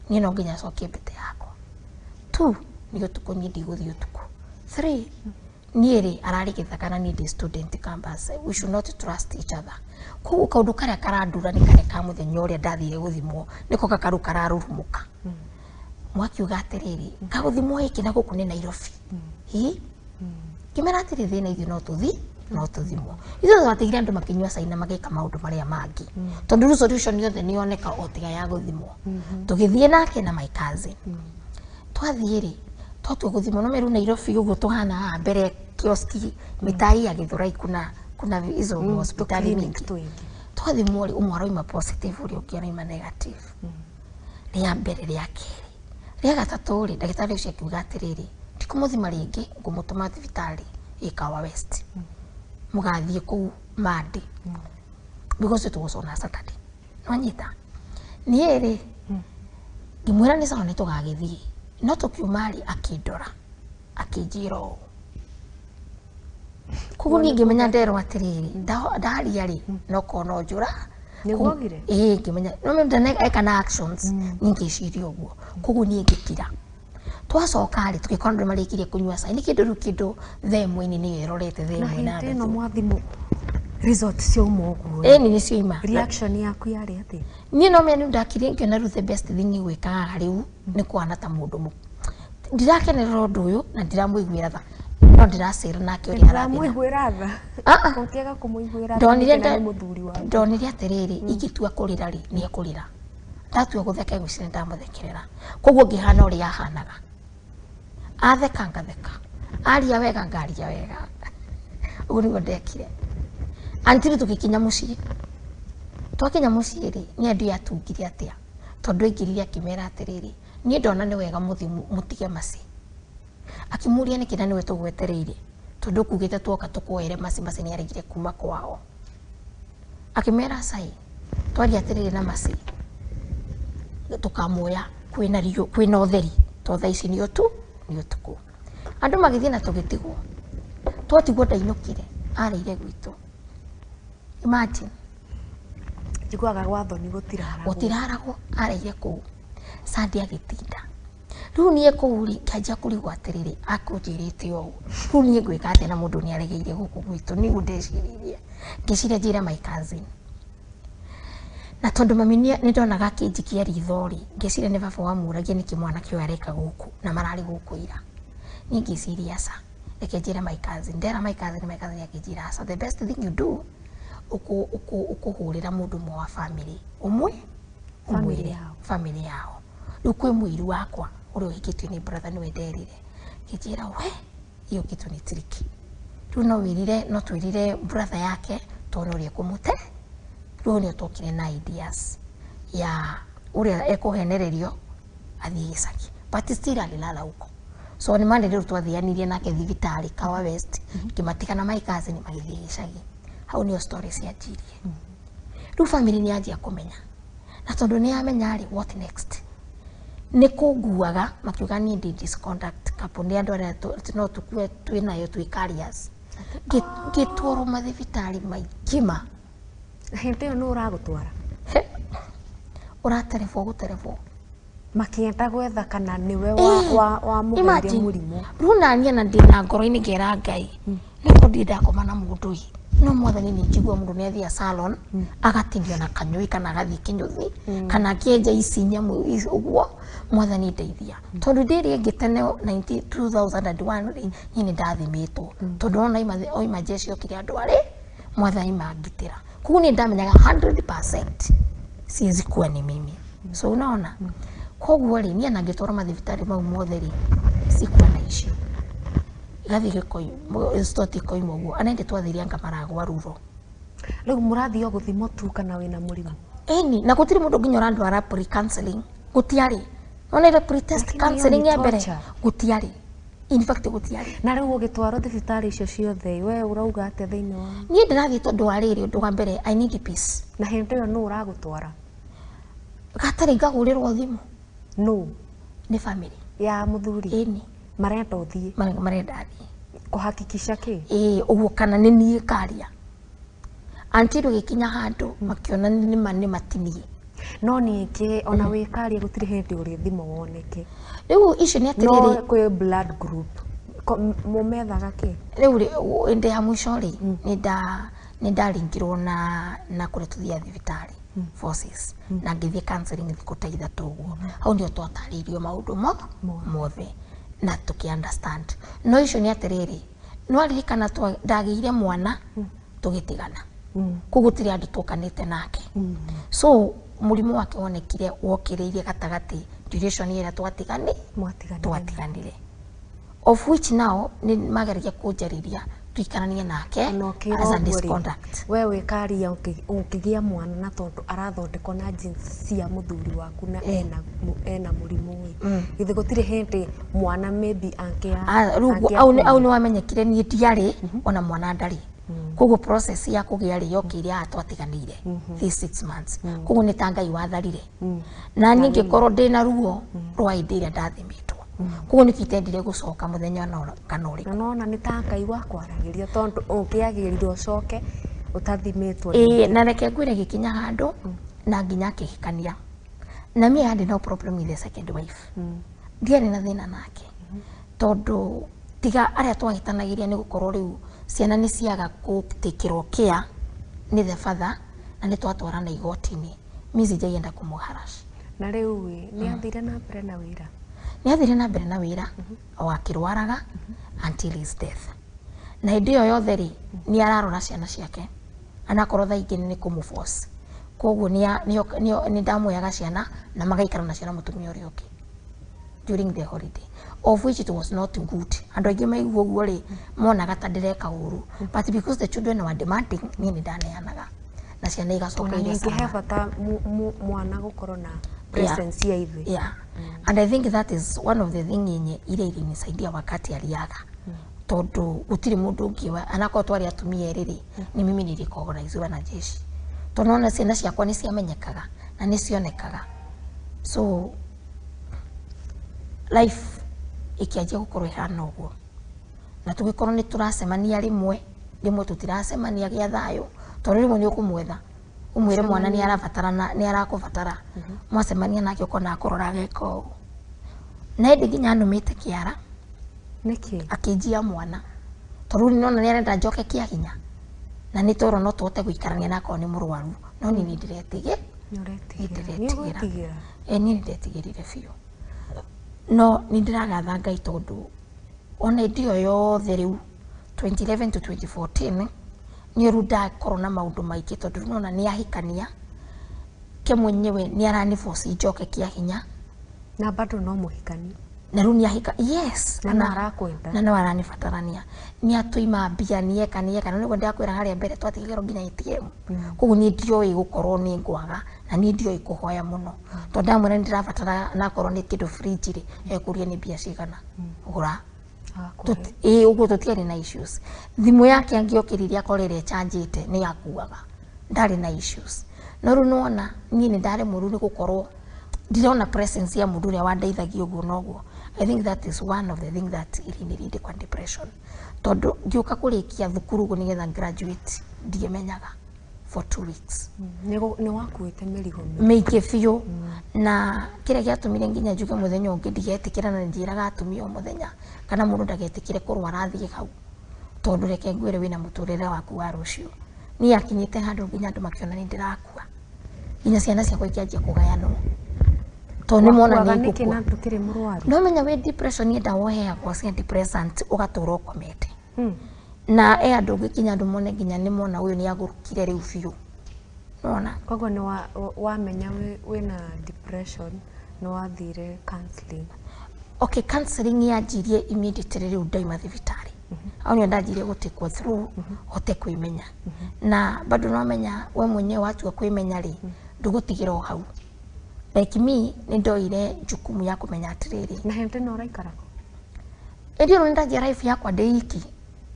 ni no nginya cokie mbete yakwa 2 ni utuku ni ndiguthie utuku 3 ni ri arari githakana ni ndi student campus we should not trust each other koguo kaundu karia karandura ni kare ka muthenya uria ndathire guthimwo niko gakaru kararurumuka mwakiuga atiriri kaguthimwo iki na guku ni Nairobi kimera atiri thina ithu no tuthimwo ithu twatigire andu makinywa saina magika maundu maria mangi tondu solution yothe ni oneka otiga ya guthimwo tugithie nake na my cousin twathiiri twatwe guthimo no meru Nairobi uguo tuhana mbere kioski mitai ya Githurai kuna hizo hospitali mingi twathimwo ri umwe ima positive uri ukiona ima negative ria mbere ria keri ria gatatu ri ndagitari ucio akiuga atiriri ndikumuthima ringi ngumutuma thibitari ikawa West mugathie ku Madi because tugusona Saturday nwanyita nieri ngimwira ni sawa nitugagithie no tukiumari akindora akijiro kugu ningi menya ndero atiriri ndari ari no kono njura nigogire ngimenya no menda nekana actions ningi cirio guo kugu ni ngikira twacoka ari tukikona marikirie kunywa cai nikindu themwe-ini ni yerorete themwe na no mwathimu resort cio moguo ni cio ima reaction yaku yari ati ni no menya ndakire ngiona the best thing gwika riu ni kwana ta mundu mu ndirakenera undu uyu na ndiramuiguira tha no ndiracira nake uri ndiramuiguira tha ukiega kumuiguira tha muthuri wa ndonire atiriri igitua kurira ri ni akurira ndatua gutheka gwicire ndamuthekerera koguo ngihana uri ahanaga atheka ngatheka aria wega ngaria wega uguo niguo ndekire antiri tukikinya mucii twakinya mucii ri ni andu yatungire atia tondu ingirire akimera atiriri ni ndona ni wega muthimu mutige maci akimuria ni kina niwe tugwetereire tondu kugite twoka tukoere maci ni arigire kuma kwao akimera cai twari atiriri na maci tukamuoya kwina rio kwina utheri to thaa ici ni utuku andu magithie na tugitigwo twatigwo ndainukire areire gwitu imagine jigwaga gwatho ni gutiraragwo areire ku Sunday agitinda riu nie kuuri kanja kurigwa atiriri akunjirite o riu nie gwika ate na mundu ni aregeire guku gwitu ni undeciririe ngicira njira my cousin na tondu mami ni ndonaga kinjikia rithori ngicira ni baba wa muragia ni kimwana kio areka guku na marari guku ira ni ngiciria sa ekenjira my cousin ndera my cousin akinjira sa the best thing you do ukuhurira mundu mwa wa family family yao ukwe muiru wakwa uri uhikitwe ni brother ni wenderire kijira we iyo kitu ni tricky tuno wirire no twirire brother yake tonorie kumute ruo tokire na ideas ya uri ekuhenererio athie gicagi but still alilala huko so ni mande riu twathianirie nake thibitari Kawa West kimatikana maikazi ni magithie gicagi hau ni stories ya Njeri riu family ni anjia kumenya na tondu ni amenya ari what next ni kunguaga makiuga ni disconduct kapuni andu aria no tukue twinayo twi carriers gitwaro mathibitari maingima hente no uragutwara uraterefo guterefo makienda gwetha kana niwe wa mugeria murimu runa nia na ndina ngoro-ini ngera Ngai niko ndindakoma na mundu no mwathani ni njigua mundu ni athia salon agatindio na kanyui kana agathie kinyuthi kana kienja ici nyamu uguo mwathani ndeithia tondu ndiri ngitene 2001 ri ni ndathimitwo tondu ona ima jeshi okire andu ari mwathani mangitira kugu ni ndamenyaga 100% siwezi kuwa ni mimi so unaona koguo ri ni anangitwara mathibitari mau mothe ri sikuwa na issue gathige koi stoti koi moguo anende twathiria ngamaragwa ruro riu murathio guthimo tu kana wina murimu eni na gutiri mundu nginya urandwara pre counseling gutiari ona ile pre test counseling ya mbere gutiari in fact gutiari na riu ugitwaro thibitari icio ciothe we urauga ate thiini wa ni ndirathie tondu wariri undu wa mbere I need peace na hende yo no uragutwara gatari ngagurirwo thimu no ni family ya muthuri eni marenda uthie marenda athie kuhakikisha ki uguo kana ni nie karia antiru gikinya handu makiona ni mani matinie no ningi ona wi karia gutiri hindi uri thimo woneke riu icio ni atiriri no kwi blood group mumethaga ki riu inde ya mwisho ri ni ndaringirwo na kuretuthia thibitari forces na ngithie counseling thikũ ithatu uguo hau ndio twataririo maundu mothe na tuki understand no icio ni atiriri no aririkana ndagiire mwana tugitigana kugutiri andu tukanite nake so murimu wake wonekire wokiriire gatagati duration ira twatiganire of which now ni mageragia kunjariria tuikaranie nake as a disconduct. Wewe karia ukigia mwana na tondu arathondeko na jinsi ya muthuri waku na ena murimu githe gutire hindi mwana maybe angia au ni wamenyekire ni ndiari ona mwana ndari koguo process ya kugia ri yokire atwatiganire these 6 months koguo ni tangai watharire na ninge korwo ndina ruo rwa indire ndathimitwo koguo nikitendire gucoka muthenya na kanori nona ni tangai wakwaragiria tondu ungiagirire ucoke utathimitwo na reke ngwire gikinya handu na nginya kihikania na me had no problem with the second wife ndiari na thina nake tondu tiga aria twahitanagiria ni gukorwo riu ciana ni ciaga gutikirwo care ni the father na ni twatwarana igotini mizi jayenda kumuharash na riu ni athire na mbere na wira o akirwaraga until his death na ndio yothe ri ni ararora ciana ciake anakorwo thaingi ni kumuforce koguo ni ndamuyaga ciana na magaikara na ciana mutumia uri uki during the holiday of which it was not good and aingi maigua guo ri monaga ta ndireka uru but because the children were demanding ni ndaneanaga na ciana igacoka ile sana ngi bata mwana gukorwo na presence ya hivi and I think that is one of the thing yenye ile ilinisaidia wakati aliaga tondu gutiri mundu ungiwa anako twari atumia eriri ni mimi nilikoorganiziwa na jeshi tonona ciana ciakwa ni ciamenyekaga na ni cionekaga so life ikianjia gukorwo ihana uguo na tugikorwo ni turacemania rimwe tutiracemania gia thayo tondu rimwe ni ukumwetha umwire mwana ni arabatarana ni arakubatara mwacemania nake ukona akorora geko na ndi nginya numite kiara niki akijia mwana tondu ni nona ni arenda njoke kiahinya na ni toro no tote guikarania nako ni murwaru no ni ndiretige ni ndiretigirire fiu no ni ndiragatha Ngai tondu ona ndio yothe riu 2011 to 2014 ni ruda korona maundu maiki tondu nona ni ahikania ke mwenyewe ni arani force njoke kiahinya na bado no muhikani na riu ni ahika yes na arakwenda na no arani fatarania ni atuima mbia ni eka no nigo ndakwira haria mbere twatigero nginya ATM koguo ni ndio igukorwo ni ngwaga na ni ndio ikuhoya muno tondu ndamwira ndirabatara na korwo ni kindu fridge ri ekuria ni mbia cigana gura uguo tutiari na issues thimu yake angiokiriria akorere chanjite ni akuaga ndari na issues no ru nona ni ndari muru ni gukorwo ndirona presence ya mundu ria wandeithagia uguo noguo I think that is one of the things that irinirinde kwa depression tondu ngiuka kurikia thukuru go nigetha graduate ndiemenyaga for 2 weeks ni wakuite mirigo meike fiu na kire giatumire nginya njuge muthenya ungi ndigetikira na ndiraga atumia muthenya kana mundu ndagetikire kurwara athie hau tondu reke ngwire wina muturire waku wa rucio ni akinyite handu nginya andu makiona ni ndirakua nginya ciana ciakwa ikianjia kugayano tondu mona ni kina tukire murwaru no menya we depression ni ndawohea kwa cia depressant ugatura ukomete na andu nginya andu mone nginya ni mona uyu ni agurukire riu fiu nona kogo ni wamenya wina depression no wathire counseling okay counseling yanjirie immediately riu ndaima thibitari au ni ndajirie gutikwo through hote kuimenya na bado no menya we mwenyewe watu kuimenya ri ndugutigira hau like me ni ndoire jukumu ya kumenya atiriri na hente no raikara ndio ndaje life yakwa ndeiki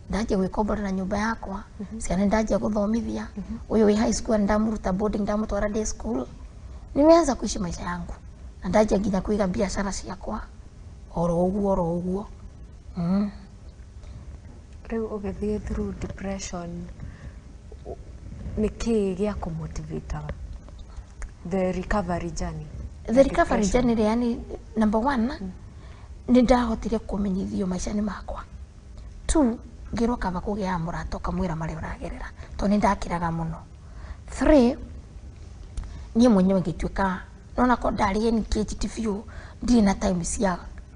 ndaje gwikombora na nyumba yakwa ciana ndaje guthomithia uyu wi high school ndamuruta boarding ndamutwara day school nimeanza kuishi maisha yangu na ndaje nginya kuiga biashara ciakwa oro uguo riu ugithie through depression niki gia kumotivate the recovery journey yani number 1 ni ndahotire kumenyithio maisha ni makwa 2 ngiro kava kugia murato kamwira mari uragerera to ni ndakiraga muno 3 ni mwenyewe ngituika nona ko ndari engaged few ndi na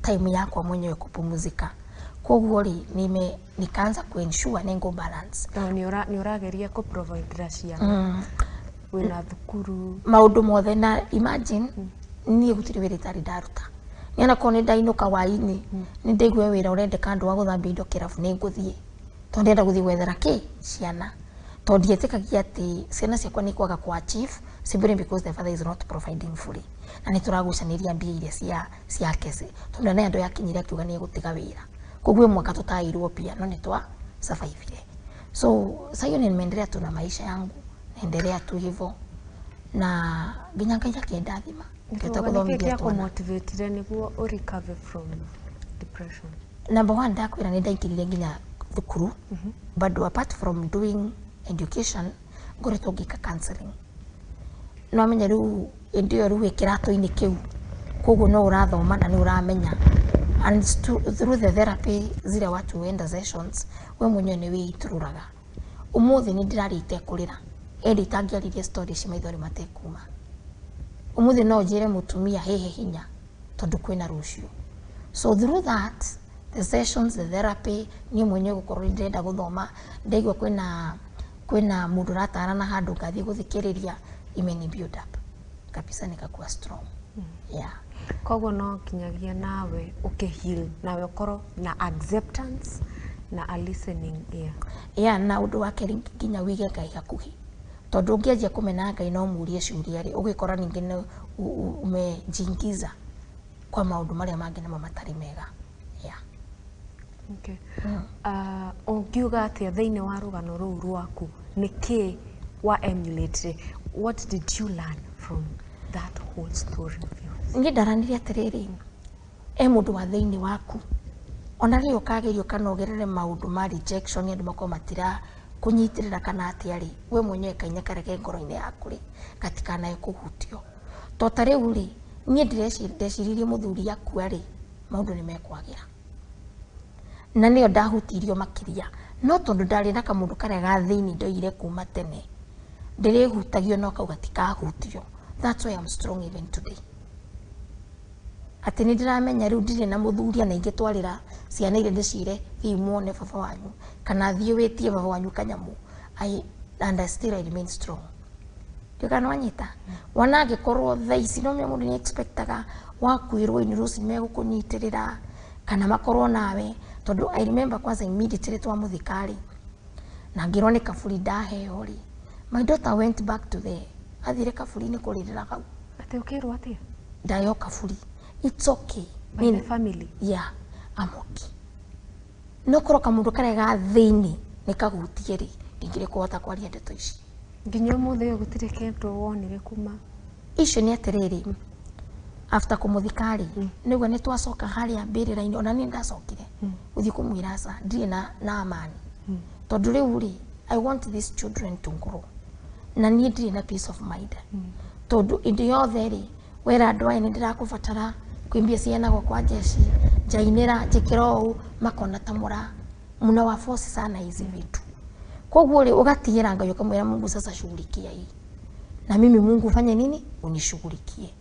time yakwa mwenyewe kupumzika koguo ri nikaanza kuensure nengo balance ni urageria ku provide racia wina thukuru maundu mothe na imagine niĩ gũtirĩ wĩra itarĩ ndaruta niana ko nĩ ndainũka hwainĩ nĩ ndaigua wĩra ũrendeka andũ wa gũthambia indo kĩrabu nĩ ngũthiĩ tondũ ndĩrenda gũthiĩ gwethera ciana tondũ ndietĩkagia atĩ ciana ciakwa nĩ kwaga kwa achieve simply because the father is not providing fully na nĩ tũragucanĩria mbia iria cia kese tondũ nĩ andũ yakinyire akiuga nĩ egũtiga wĩra koguo mwaka tũtairwo pia no nĩ twa survive so sasa hiyo nimeendelea tu na maisha yangu naendelea tu hivyo na nginya Ngai akĩndathima ngĩta kũmotivate nĩguo u recover from depression. Number one, ndakwĩra nĩ ndaingĩrire nginya thukuru but apart from doing education ngoretwo ngĩka counseling no amenya rĩu ndio rĩu kĩrato-inĩ kĩu koguo no ũrathoma na nĩ ũramenya and through the therapy zile watu wenda sessions we mwenyewe nĩ wĩitũrũraga ũmũthĩ nĩ ndĩrarĩte kũrĩra ĩndĩ itangĩaririe story ci maithori matekuma ũmũthĩ no njĩre mũtumia hehe hinya tondũ kwĩna rũciũ so through that the sessions the therapy niĩ mwenyewe gũkorwo ndĩrenda gũthoma ndaigua kwĩna mũndũ ũratarana handũ ngathiĩ gũthikĩrĩria imeni build up kabisa nikakuwa strong yeah. Koguo no kinyagia nawe heal nawe ukorwo na acceptance na a listening ear. Yeah, na ũndũ wake nginya wige Ngai hakuhi tondũ ũngĩanjia kũmena Ngai no mũrie ciũria rĩ ũgĩkora ningĩ umejingiza kwa maũndũ marĩa mangĩ namo matarĩ mega. Yeah. Okay. Ũngiuga atĩa thĩinĩ wa rũgano rũu rwaku nĩkĩ wa emulate, what did you learn from that whole story of yours? Nĩ ndaranire atĩrĩrĩ mũndũ wa thĩinĩ waku ona rĩo kagerio kanogerere maũndũ ma rejection andũ makoma matira kunyitirira kana atiari we mwenyewe kainya kareke ngoro-inĩ yaku ri gatikanae kũhutio to tarĩu ri niĩ ndĩrecirie mũthuri akua ri maũndũ nĩ mekwagira na nĩo ndahutirio makiria no tondũ ndarĩ na kamũndũ karĩa ga thĩinĩ ndoire kuma tene ndĩrĩhutagio no kau gatikahutio. That's why I'm strong even today. Ati nĩ ndĩramenya rĩu ndirĩ na mũthuri na ingĩtwarĩra ciana iria ndĩcire thiĩ muone baba wanyu kana thiĩ wĩtie baba wanyu kanyamu and I still remain strong. Ndikana wanyita wana angĩkorwo thaa ici no mũndũ nĩ expectaga wakwĩrwo ini rũciũ megũkũnyitĩrĩra kana makorwo nawe tondũ I remember kwanza immediately twamuthikari na ngĩrwo nĩ kaburi ndaheo ri my daughter went back to the athire kaburi-inĩ kũrĩrĩra hau atĩ ũkĩrwo atĩa ndayo kaburi. It's okay. By the family? Yeah, I'm okay. No koroka mundu karega thĩinĩ nĩ kahutie ri ndingĩrĩ kũhota kwaria ndeto ici. Nginya mũthĩ gũtirĩ kĩndũ wonire kuma. Icio nĩ atĩrĩrĩ after kũmuthikari nĩguo nĩ twacoka harĩa mbĩrĩra-inĩ ona niĩ ndacokire gũthiĩ kũmwĩra aca ndirĩ na amani tondũ rĩu ri I want these children to grow na niĩ ndirĩ na peace of mind tondũ indo yothe ri wera andũ aya nĩ ndĩrakũbatara kwimbia ciana kwa jeshi jainera njĩkĩra makona tamura muna wa force sana hizi vitu koguo ri ugatigĩra Ngai ukamwĩra Mungu sasa shughulikia hii na mimi Mungu fanye nini unishughulikie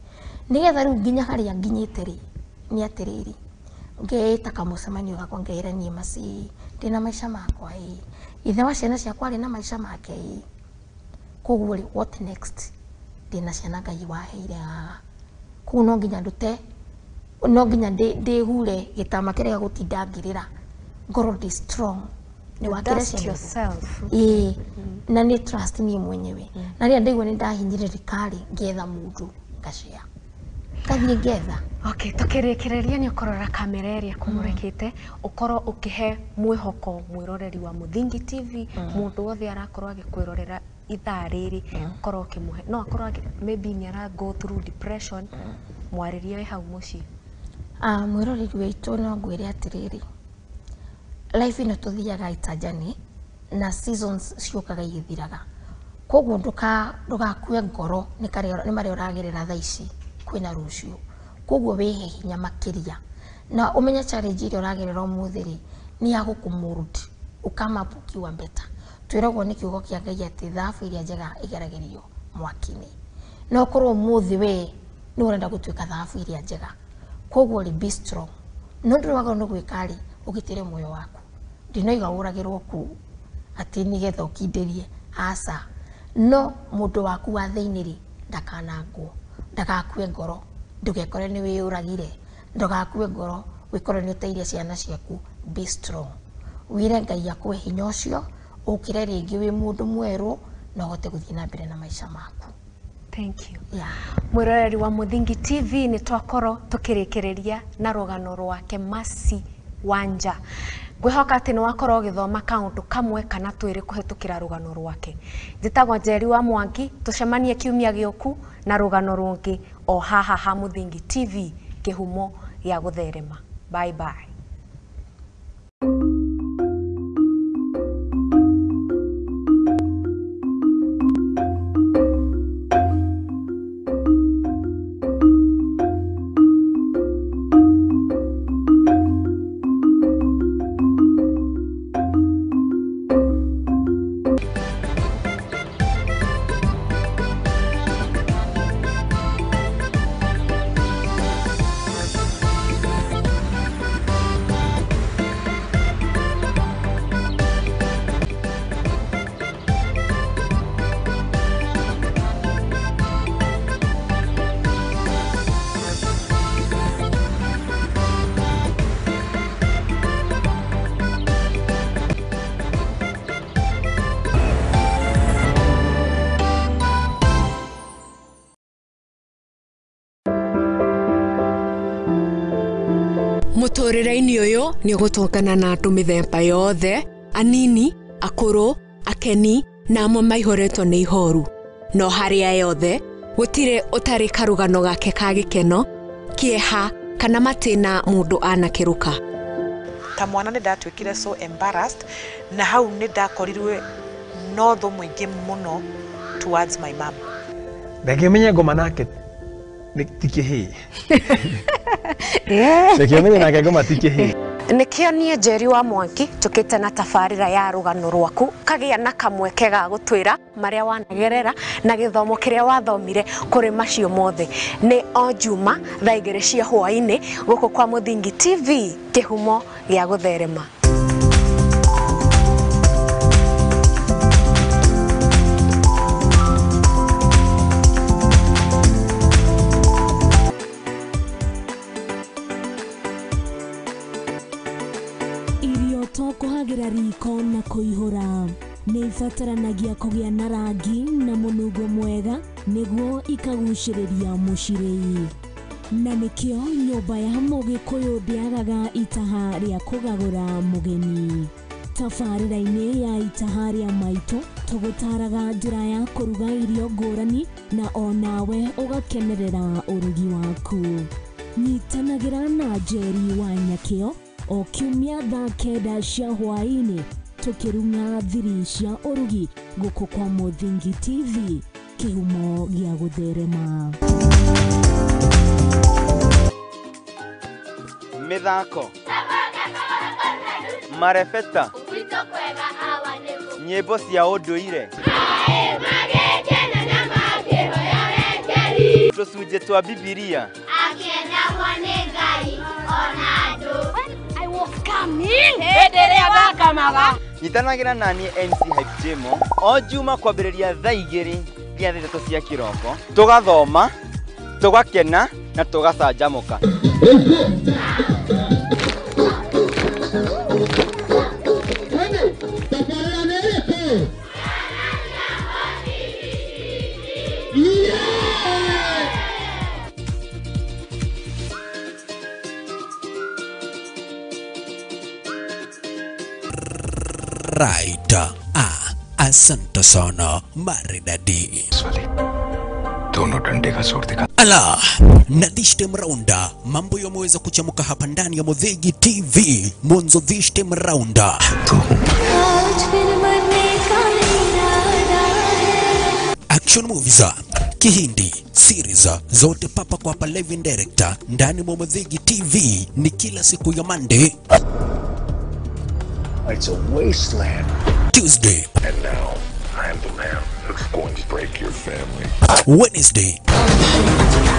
nigetha rĩu nginya harĩa nginyĩte ri nĩ atĩrĩrĩ ngeeta kamũcemanio gakwa ngeĩra niĩ maci ndĩna maica makwa ithe wa ciana ciakwa arĩ na maica make koguo ri what next ndĩna ciana Ngai waheire kũu no nginya ndute no nginya ndĩhure gĩtama kĩrĩa gũtinda ngĩrĩra ngoro ndĩ strong nĩ wakĩre ciana na nĩ trust niĩ mwenyewe na rĩrĩa ndaigua nĩ ndahinyĩrĩrĩka rĩ ngetha mũndũ ngacĩa kathiĩ ngetha. Okay, tũkĩrĩkĩrĩria nĩ ũkorora kamera ĩrĩa kũmũrekete ũkorwo ũkĩhe mwĩhoko mwĩroreri wa Mũthingi TV mũndũ wothe arakorwo agĩkwĩrorera ithaa rĩrĩ ũkorwo ũkĩmũhe no akorwo maybe nĩ ara go through depression mwarĩrie we hau mũciĩ. Mwĩroreri witũ no ngwĩre atĩrĩrĩ life ĩno tũthiaga itanjani na seasons ciũkaga igĩthiraga koguo ndũgakue ngoro nĩ marĩa ũragerera thaa ici kwĩna rũciũ koguo wĩhe hinya makĩria na ũmenye challenge iria ũragerera ũmũthĩ rĩ nĩ ya gũkũmold ukama ukiwa better twĩragwo nĩ kiugo kĩa Ngai atĩ thahabu iria njega igeragĩrio mwaki-inĩ no korwo ũmũthĩ we nĩ ũrenda gũtuĩka thahabu iria njega koguo ri be strong no ndũrwagwo nĩ gwĩka rĩ ũgitĩre muoyo waku ndinoiga ũragĩrwo kũu atĩ nĩgetha ũkindĩrie no mũndũ waku wa thĩinĩ rĩ ndakanangwo ndagakue ngoro ndugekore ni wiyuragire ndugakue ngoro wikore ni uteire ciana ciaku. Be strong, wire Ngai akue hinya ucio ukire ringi wi mundu mweru na uhote guthii na mbere na maisha maku. Thank you. Mwiroreri wa Muthingi TV ni twakoro tukirikireria na rugano rwake Masi Wanja. Ngwihoka ati ni wakoro ugithoma kaundu kamwe kana twiri kuhetukira rugano rwake. Njitagwo Njeri wa Mwangi, tucemanie kiumia gioku na rugano rungi o haha ha Muthingi TV, kihumo ya gutherema. Bye bye. Muturire-ini uyu ni gutongana na andu mithemba yothe, anini, akuru, akeni na amwe maihoretwo ni ihoru. No haria yothe gutire utari karugano gake ka gikeno, kieha kana matina mundu anakiruka. Ta mwana ni ndatwikire so embarrassed na hau ni ndakorirwe no tho mwingi muno towards my mom. Ndakimenya ngoma nake tikihi. Ndakimenya nake ngoma tikihi. Nikio nie Njeri wa Mwangi tukite na Tabarira ya Rugano Rwaku kagia na kamweke ga gutwira maria wanagerera na githomo kiria wathomire kuri macio mothe. Ni o Juma thaa 2 cia hwaini guku kwa Muthingi TV, kihumo gia gutherema. Kuhagira riko na kuihura ni ibataranagia kugia na rangi na munungo mwega niguo ikaguciriria mucirei. Na nikio nyumba ya Mugikuyu ndiagaga itaha ria kugagura mugeni. Tabarira-ini ya itaha ria maitu tugutaraga njira ya kuruga irio ngurani na onawe ugakenerera urugi waku. Nyitanagira na Njeri wa Nyakio o kiumia thaa 9 cia hwaini tukirunga thiri cia urugi guku kwa Muthingi TV, kihumo gia gutherema. Mithako marefeta nyimbo cia unduire tucunjĩ twa Bibilia nyitanagira nani MC Hype Jemo o Juma kwambĩrĩria thaa 2 nginya thaa 3 cia kiroko, tugathoma, tugakena na tugacanjamũka. Right. Asante sana maridadi. Dono dande ka zor dikha. Ala, na this time rounda mambo yameweza kuchamuka hapa ndani ya Muthingi TV. Mwanzo this time rounda action movies, Kihindi, series zote papa kwa hapa live in director ndani mwa Muthingi TV ni kila siku ya Monday. It's a wasteland. Tuesday. And now, I am the man who's going to break your family. Wednesday.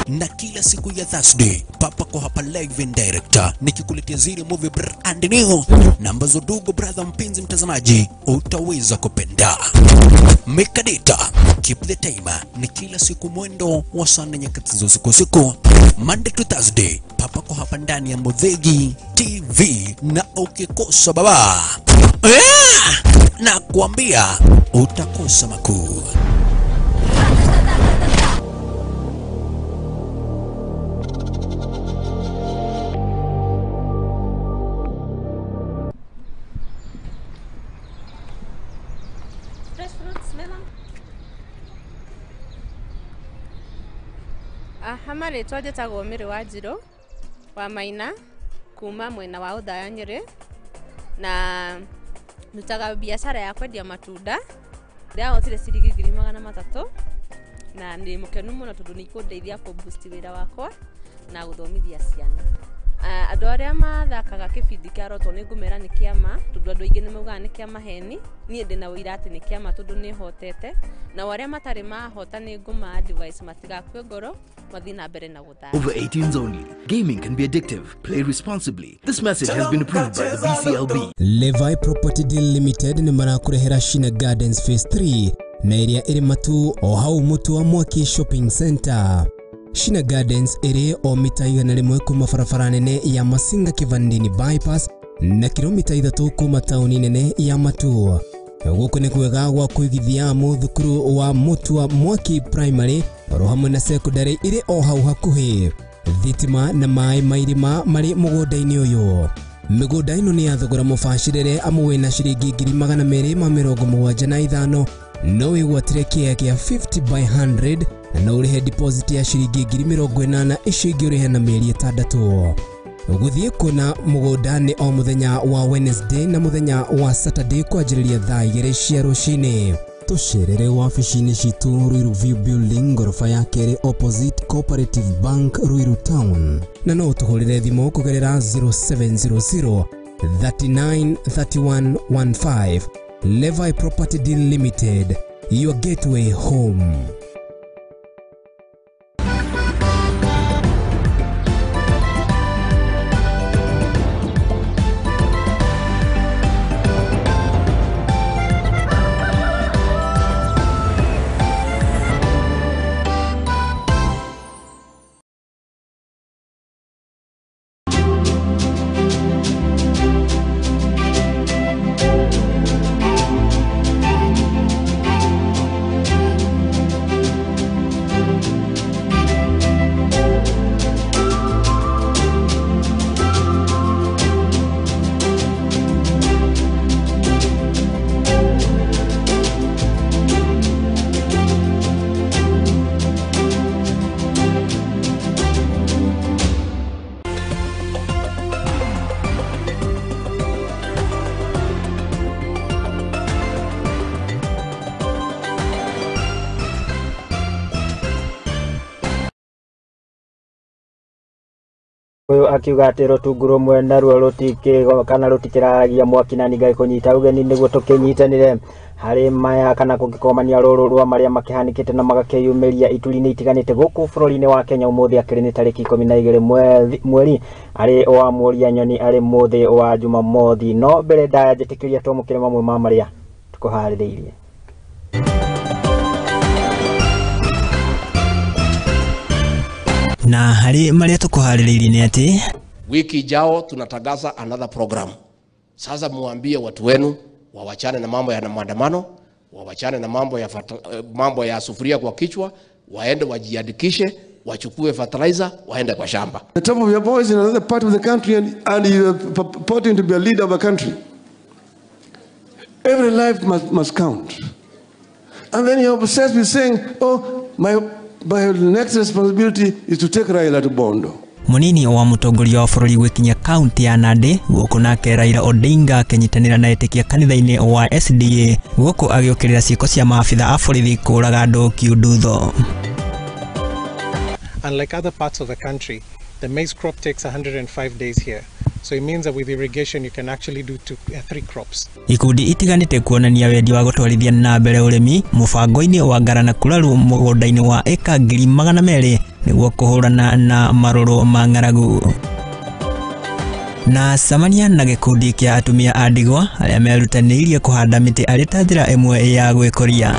Na kila siku ya Thursday papa kwa hapa live and direct nikikuletea zile movie brand new na ambazo ndugu brother mpenzi mtazamaji utaweza kupenda. Mekadita keep the timer ni kila siku mwendo wa saa 4 nyakati za usiku Monday to Thursday papa kwa hapa ndani ya Muthegi TV, na ukikosa baba na kuambia utakosa makuu. Hamare twajetago Miri wa Njiro wa Maina kuma mwena wa Uthaya Njeri, na nutaga biashara ya kwendia matunda ndia otire ciringi 300 na ndi mukenu muno tondu ni kundeithia ku boost wira wakwa na guthomithia ciana. Andu aria mathakaga kibindi kia roto ni ngumera ni kiama tondu andu aingi ni maugaga ni kiama heni, nie ndina wira ati ni kiama tondu ni hotete, na aria matari mahota ni nguma advice matigakue ngoro mathi na mbere na guthaka. Over 18s only. Gaming can be addictive. Play responsibly. This message has been approved by the BCLB. Levi Property Deal Limited ni marakurehera Shina Gardens Phase 3 na area iri matu o hau mutu wa Mwangi Shopping Center. Shina Gardens iri o mita 101 kuma barabara nene ya Masinga Kivandini bypass na kilomita 3 kuma tauni nene ya Matu. Guku ni kwega gwa kuigithia muthukuru wa mutu wa Mwangi Primary oro hamwe na secondary iri o hau hakuhi. Thitima na mai mairima mari mugunda-ini uyu. Migunda ino ni ya thogora mubacirire amwe na ciringi 275 no wigwatire kia kia 50 by 100 na urihe deposit ya ciringi 80 icingi urihe na mieri 6. Guthie kuna mugunda ni o muthenya wa Wednesday na muthenya wa Saturday kwanjiriria thaa 2 cia rucini. Tucerere wabici-ini citu Ruiru View Building ngorofa ya keri opposite Cooperative Bank Ruiru Town, na no tuhurire thimu kugerera 0700 39 31 15. Levi Property Deal Limited, your gateway home. Uyu akiuga ati rutungu rumwe naruo rutike kana rutikiragia mwaki na nigai kunyita ugeni niguo tukinyitanire hari maya kana kugikomania ruru rwa maria makihanikite na magakeyumiria ituri-ini itiganite guku bururi-ini wa Kenya umuthi akiri ni tariki 12 mweri ari wa muria nyoni ari muthi wa Jumamothi. No mbere ndajitikiria twamukire mamwe ma maria tukuhaririirie. Na hali maria tukuhaririirie ni ati wiki ijao tunatangaza another program. Sasa muambie watu wenu wawachane na mambo ya maandamano, wawachane na mambo ya sufuria kwa kichwa, waende wajiandikishe, wachukue fertilizer, waende kwa shamba. The top of your voice in another part of the country and you are purporting to be a leader of a country. Every life must count. And then you're obsessed with saying, oh, my next responsibility is to take Raila to Bondo. Munini wa mutongoria wa bururi gwikinya kaunti ya Nandi guku nake Raila Odinga akinyitanira na etikia kanitha-ini wa SDA guku agiukirira ciiko cia maabitha a borithi kuraga andu kiundutho. Unlike other parts of the country, the maize crop takes 105 days here. So it means that with irrigation you can actually do 3 crops. Ikundi itiganite kuonania wendi wa gutwarithia na mbere urimi mubango-ini wa ngarana kuraru mugunda-ini wa eka 200,000 niguo kuhurana na maruru ma ng'aragu. Na samania na gikundi kia atumia a ndigwa aria merutaniirie kuhanda miti ari ta njira imwe ya gwikoria.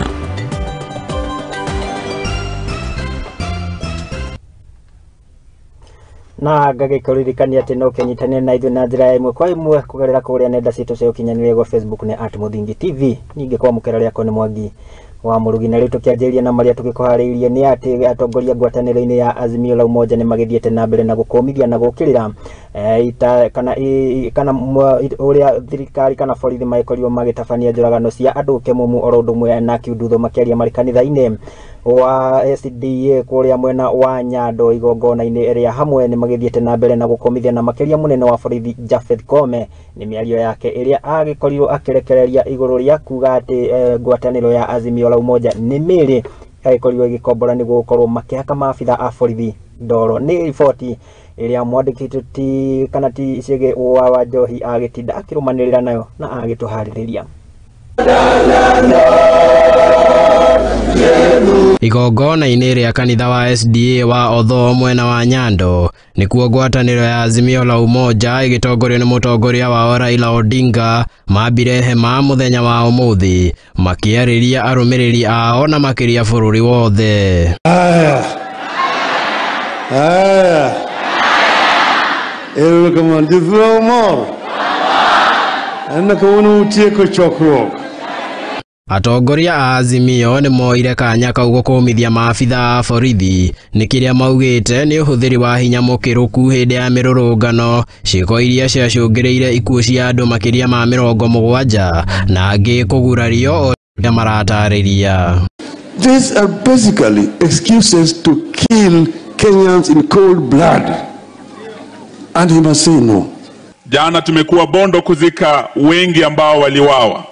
Na ngagĩkũririkania atĩ no ũkĩnyitanĩra na ithuĩ na njĩra ĩmwe kwa ĩmwe kũgerera kũrĩa nenda citũ cia ũkinyanĩria gwa Facebook nĩ @Muthingi TV. Ningĩ kwamũkĩra rĩakwa nĩ Mwangi wa Mũrugi, na rĩu tũkĩanjĩrĩria na marĩa tũgĩkũharĩirie nĩ atĩ atongoria ngwatanĩro-inĩ ya Azimio la Umoja nĩ magĩthiĩte na mbere na gũkũmithia na gũkĩrĩra kana ũrĩa thirikari kana borithi magĩkorirwo magĩtabania njũragano cia andũ kĩmumu oro ũndũ ũmwe na kiundutho makĩaria marĩ kanitha-inĩ wa SDA kũrĩa mwena wa Nyando igongona-inĩ ĩrĩa hamwe nĩ magĩthiĩte na mbere na gũkũmithia na makĩria mũnene wa borithi Japhet Koome nĩ mĩario yake ĩrĩa agĩkorirwo akĩrekereria igũrũ rĩa kuga atĩ ngwatanĩro ya Azimio la Umoja nĩ mĩrĩ agĩkorirwo ĩgĩkombora nĩguo gũkorwo makĩhaka maabitha a borithi ndoro. Nĩ riboti ĩrĩa mwandĩki ti kana ti Chege wa Njohi agĩtinda akĩrũmanĩrĩra nayo na agĩtũharĩrĩria. Igongona-inĩ rĩa kanitha wa SDA wa Otho mwena wa Nyando nĩkuo ngwatanĩro ya Azimio la Umoja ĩgĩtongorio nĩ mũtongoria wa Raila Odinga mambire hema mũthenya wa ũmũthĩ makĩarĩria arũmĩrĩri ao na makĩria bũrũri wothe. Atongoria a Azimio nĩ moire kanya kau gũkũmithia maabitha a borithi nĩ kĩrĩa maugĩte nĩ ũhũthĩri wa hinya mũkĩrũku hĩndĩ ya mĩrũrũngano, ciĩko iria ciacũngĩrĩire ikuũ cia andũ makĩria ma 70 na angĩ kũgurario o ũrĩa maratarĩria. These are basically excuses to kill Kenyans in cold blood. And he must say no. Jana tumekuwa Bondo kuzika wengi ambao waliwawa.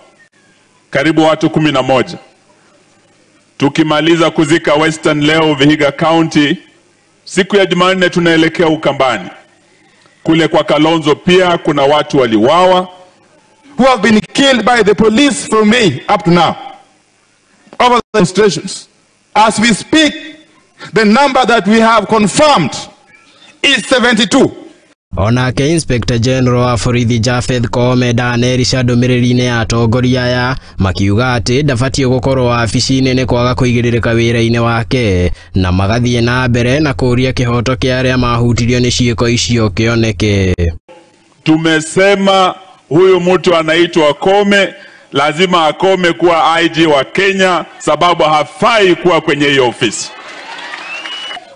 Karibu watu 11. Tukimaliza kuzika Western leo Vihiga County, siku ya Jumanne tunaelekea Ukambani. Kule kwa Kalonzo pia kuna watu waliwawa who have been killed by the police from May up to now over the demonstrations. As we speak, the number that we have confirmed is 72. Onake Inspector General wa borithi Japhet Koome ndanerisha ndũmĩrĩri-inĩ ya atongoria aya makiuga atĩ ndabatie gũkorwo wabici-inĩ nĩ kwaga kũigĩrĩrĩka wĩra-inĩ wake na magathiĩ na mbere na kũria kĩhoto kĩa arĩa mahutirio nĩ ciĩko icio kĩoneke. Tumesema huyu mtu anaitwa Koome lazima akome kuwa IG wa Kenya sababu hafai kuwa kwenye hiyo ofisi.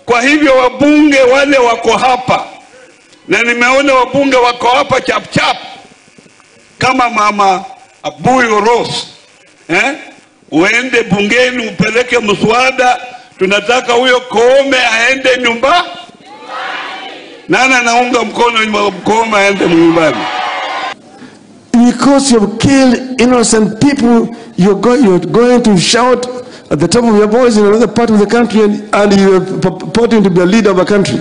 Kwa hivyo wabunge wale wako hapa na nimeona wabunge wako hapa chap kama mama Abuyo Rose, uende bungeni upeleke mswada, tunataka huyo Koome aende nyumbani. Nana naunga mkono Koome aende nyumbani. Because you've killed innocent people, you're going to shout at the top of your voice in another part of the country and you're purporting to be a leader of a country.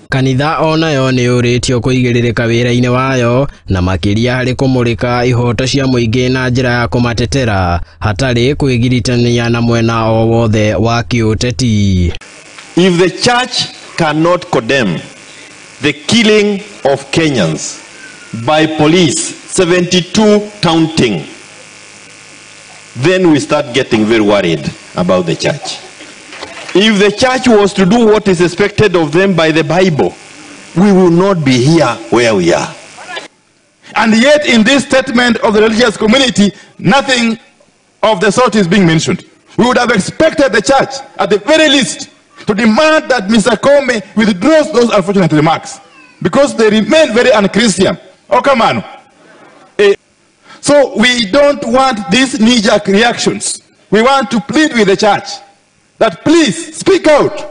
Kanitha onayo nĩ ũrĩtio kũigĩrĩrĩka wĩra-inĩ wayo na makĩria harĩ kũmũrĩka ihoto cia mũingĩ na njĩra ya kũmatetera hatarĩ kwĩgiritania na mwena o wothe wa kĩũteti. If the church cannot condemn the killing of Kenyans by police, 72 counting, then we start getting very worried about the church. If the church was to do what is expected of them by the Bible, we will not be here where we are. And yet in this statement of the religious community, nothing of the sort is being mentioned. We would have expected the church, at the very least, to demand that Mr. Koome withdraws those unfortunate remarks, because they remain very un-Christian. Oh, come on. So we don't want these knee-jerk reactions. We want to plead with the church that please speak out.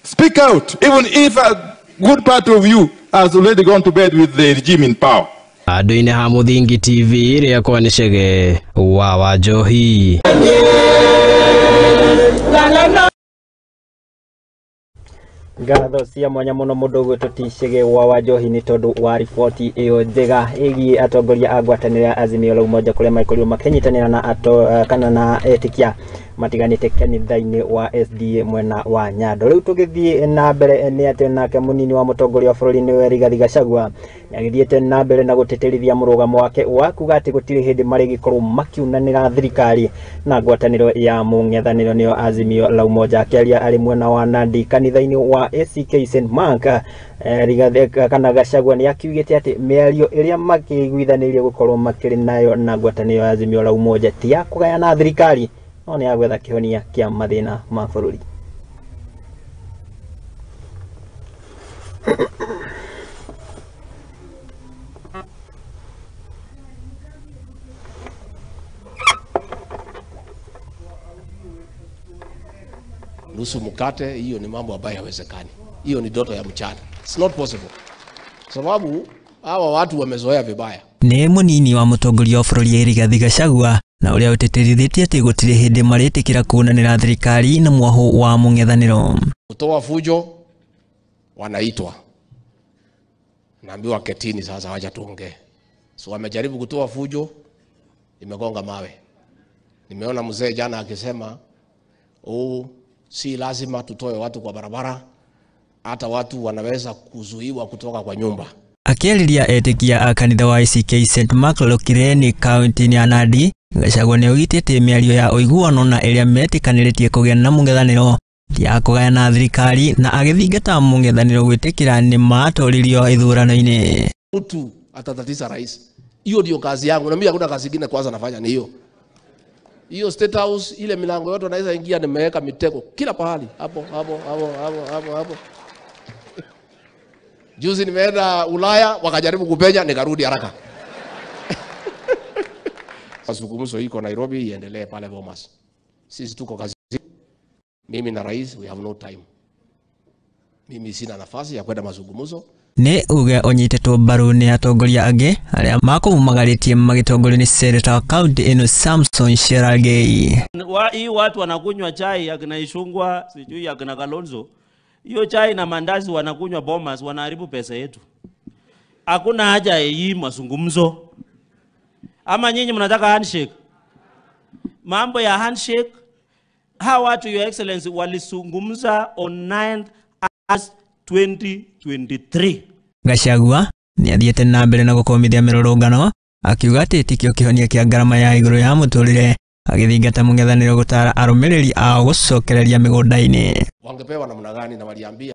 Speak out, even if a good part of you has already gone to bed with the regime in power. Andũ-inĩ ha Muthingi TV rĩakwa nĩ Chege wa Njohi. Ngatho cia mwanya muno mundu gwitutishige wa Njohi ni tondu wa riboti iyo njega igi atongoria a ngwataniro ya Azimio la Umoja kuria maikorirwo makenyitanira na kana na etikia matiganite kanitha-ini wa SDA mwena wa Nyando. Riu tugithie na mbere ni ati nake munini wa mutongoria wa bururi ni Rigathi Gachagua ni agithiete na mbere na guteterithia murugamo wake wa kuga ati gutiri hindi mari gikorwo makiunanira thirikari na ngwataniro ya mung'ethaniro niyo Azimio la Umoja. Akiaria ari mwena wa Nandi kanitha-ini wa ACK St Mark, Rigathi kana Gachagua ni akiugite ati miario iria makiguithanirie gukorwo makiri nayo na ngwataniro ya Azimio la Umoja ti ya kugayana thirikari, no ni agwetha kihonia kia mathina ma bururi. Nusu mkate, hiyo ni mambo ambayo hayawezekani. Hiyo ni ndoto ya mchana. It's not possible. Sababu hawa watu wamezoea vibaya. Ni munini wa mutongoria wa bururi Rigathi Gachagua na uria uteterithitie ati gutire hindi maritikira kunanira thirikari na mwaho wa mung'ethaniro. Kutoa fujo wanaitwa. Naambiwa ketini sasa wacha tuongee. So wamejaribu kutoa fujo, imegonga mawe. Nimeona mzee jana akisema si lazima tutoe watu kwa barabara, hata watu wanaweza kuzuiwa kutoka kwa nyumba. Akiariria etikia a kanitha wa ACK St Mark Lokireni kaunti ya Nandi, Gachagua ni ugitite miario ya uiguano na iria metikaniritie kugia na mung'ethaniro ya kugayana thirikari na agithingata mung'ethaniro gwitikira ni matoririo ithurano-ini. Mtu atatatisa rais. Hiyo ndio kazi yangu, na mimi hakuna kazi nyingine kwanza nafanya ni hiyo. Hiyo State House ile milango yote naweza ingia, nimeweka mitego kila pahali hapo. Juzi nimeenda Ulaya wakajaribu kupenya nikarudi haraka. Mazungumzo iko Nairobi iendelee pale Bomas. Sisi tuko kazi. Mimi na rais we have no time. Mimi sina nafasi ya kwenda mazungumzo. Ni uge onyitetwo mbaru ni atongoria angi aria makumumagaritie magitongorio ni Senator wa kaunti ino Samson Cherargei. Hii watu wanakunywa chai akina Ishungwa, sijui akina Kalonzo. Hiyo chai na mandazi wanakunywa Bomas, wanaharibu pesa yetu. Hakuna haja ya hii mazungumzo. Ama nyinyi mnataka handshake? Mambo ya handshake, hawa watu your excellency walisungumza on 9th August 2023. Gachagua ni athiete na mbere na gukomithia mirurungano akiuga ati tikio kihonia kia ngarama ya iguru ya muturire agithingata mung'ethaniro gutara arumiriri ao gucokereria migunda-ini. Wangepewa namna gani na waliambia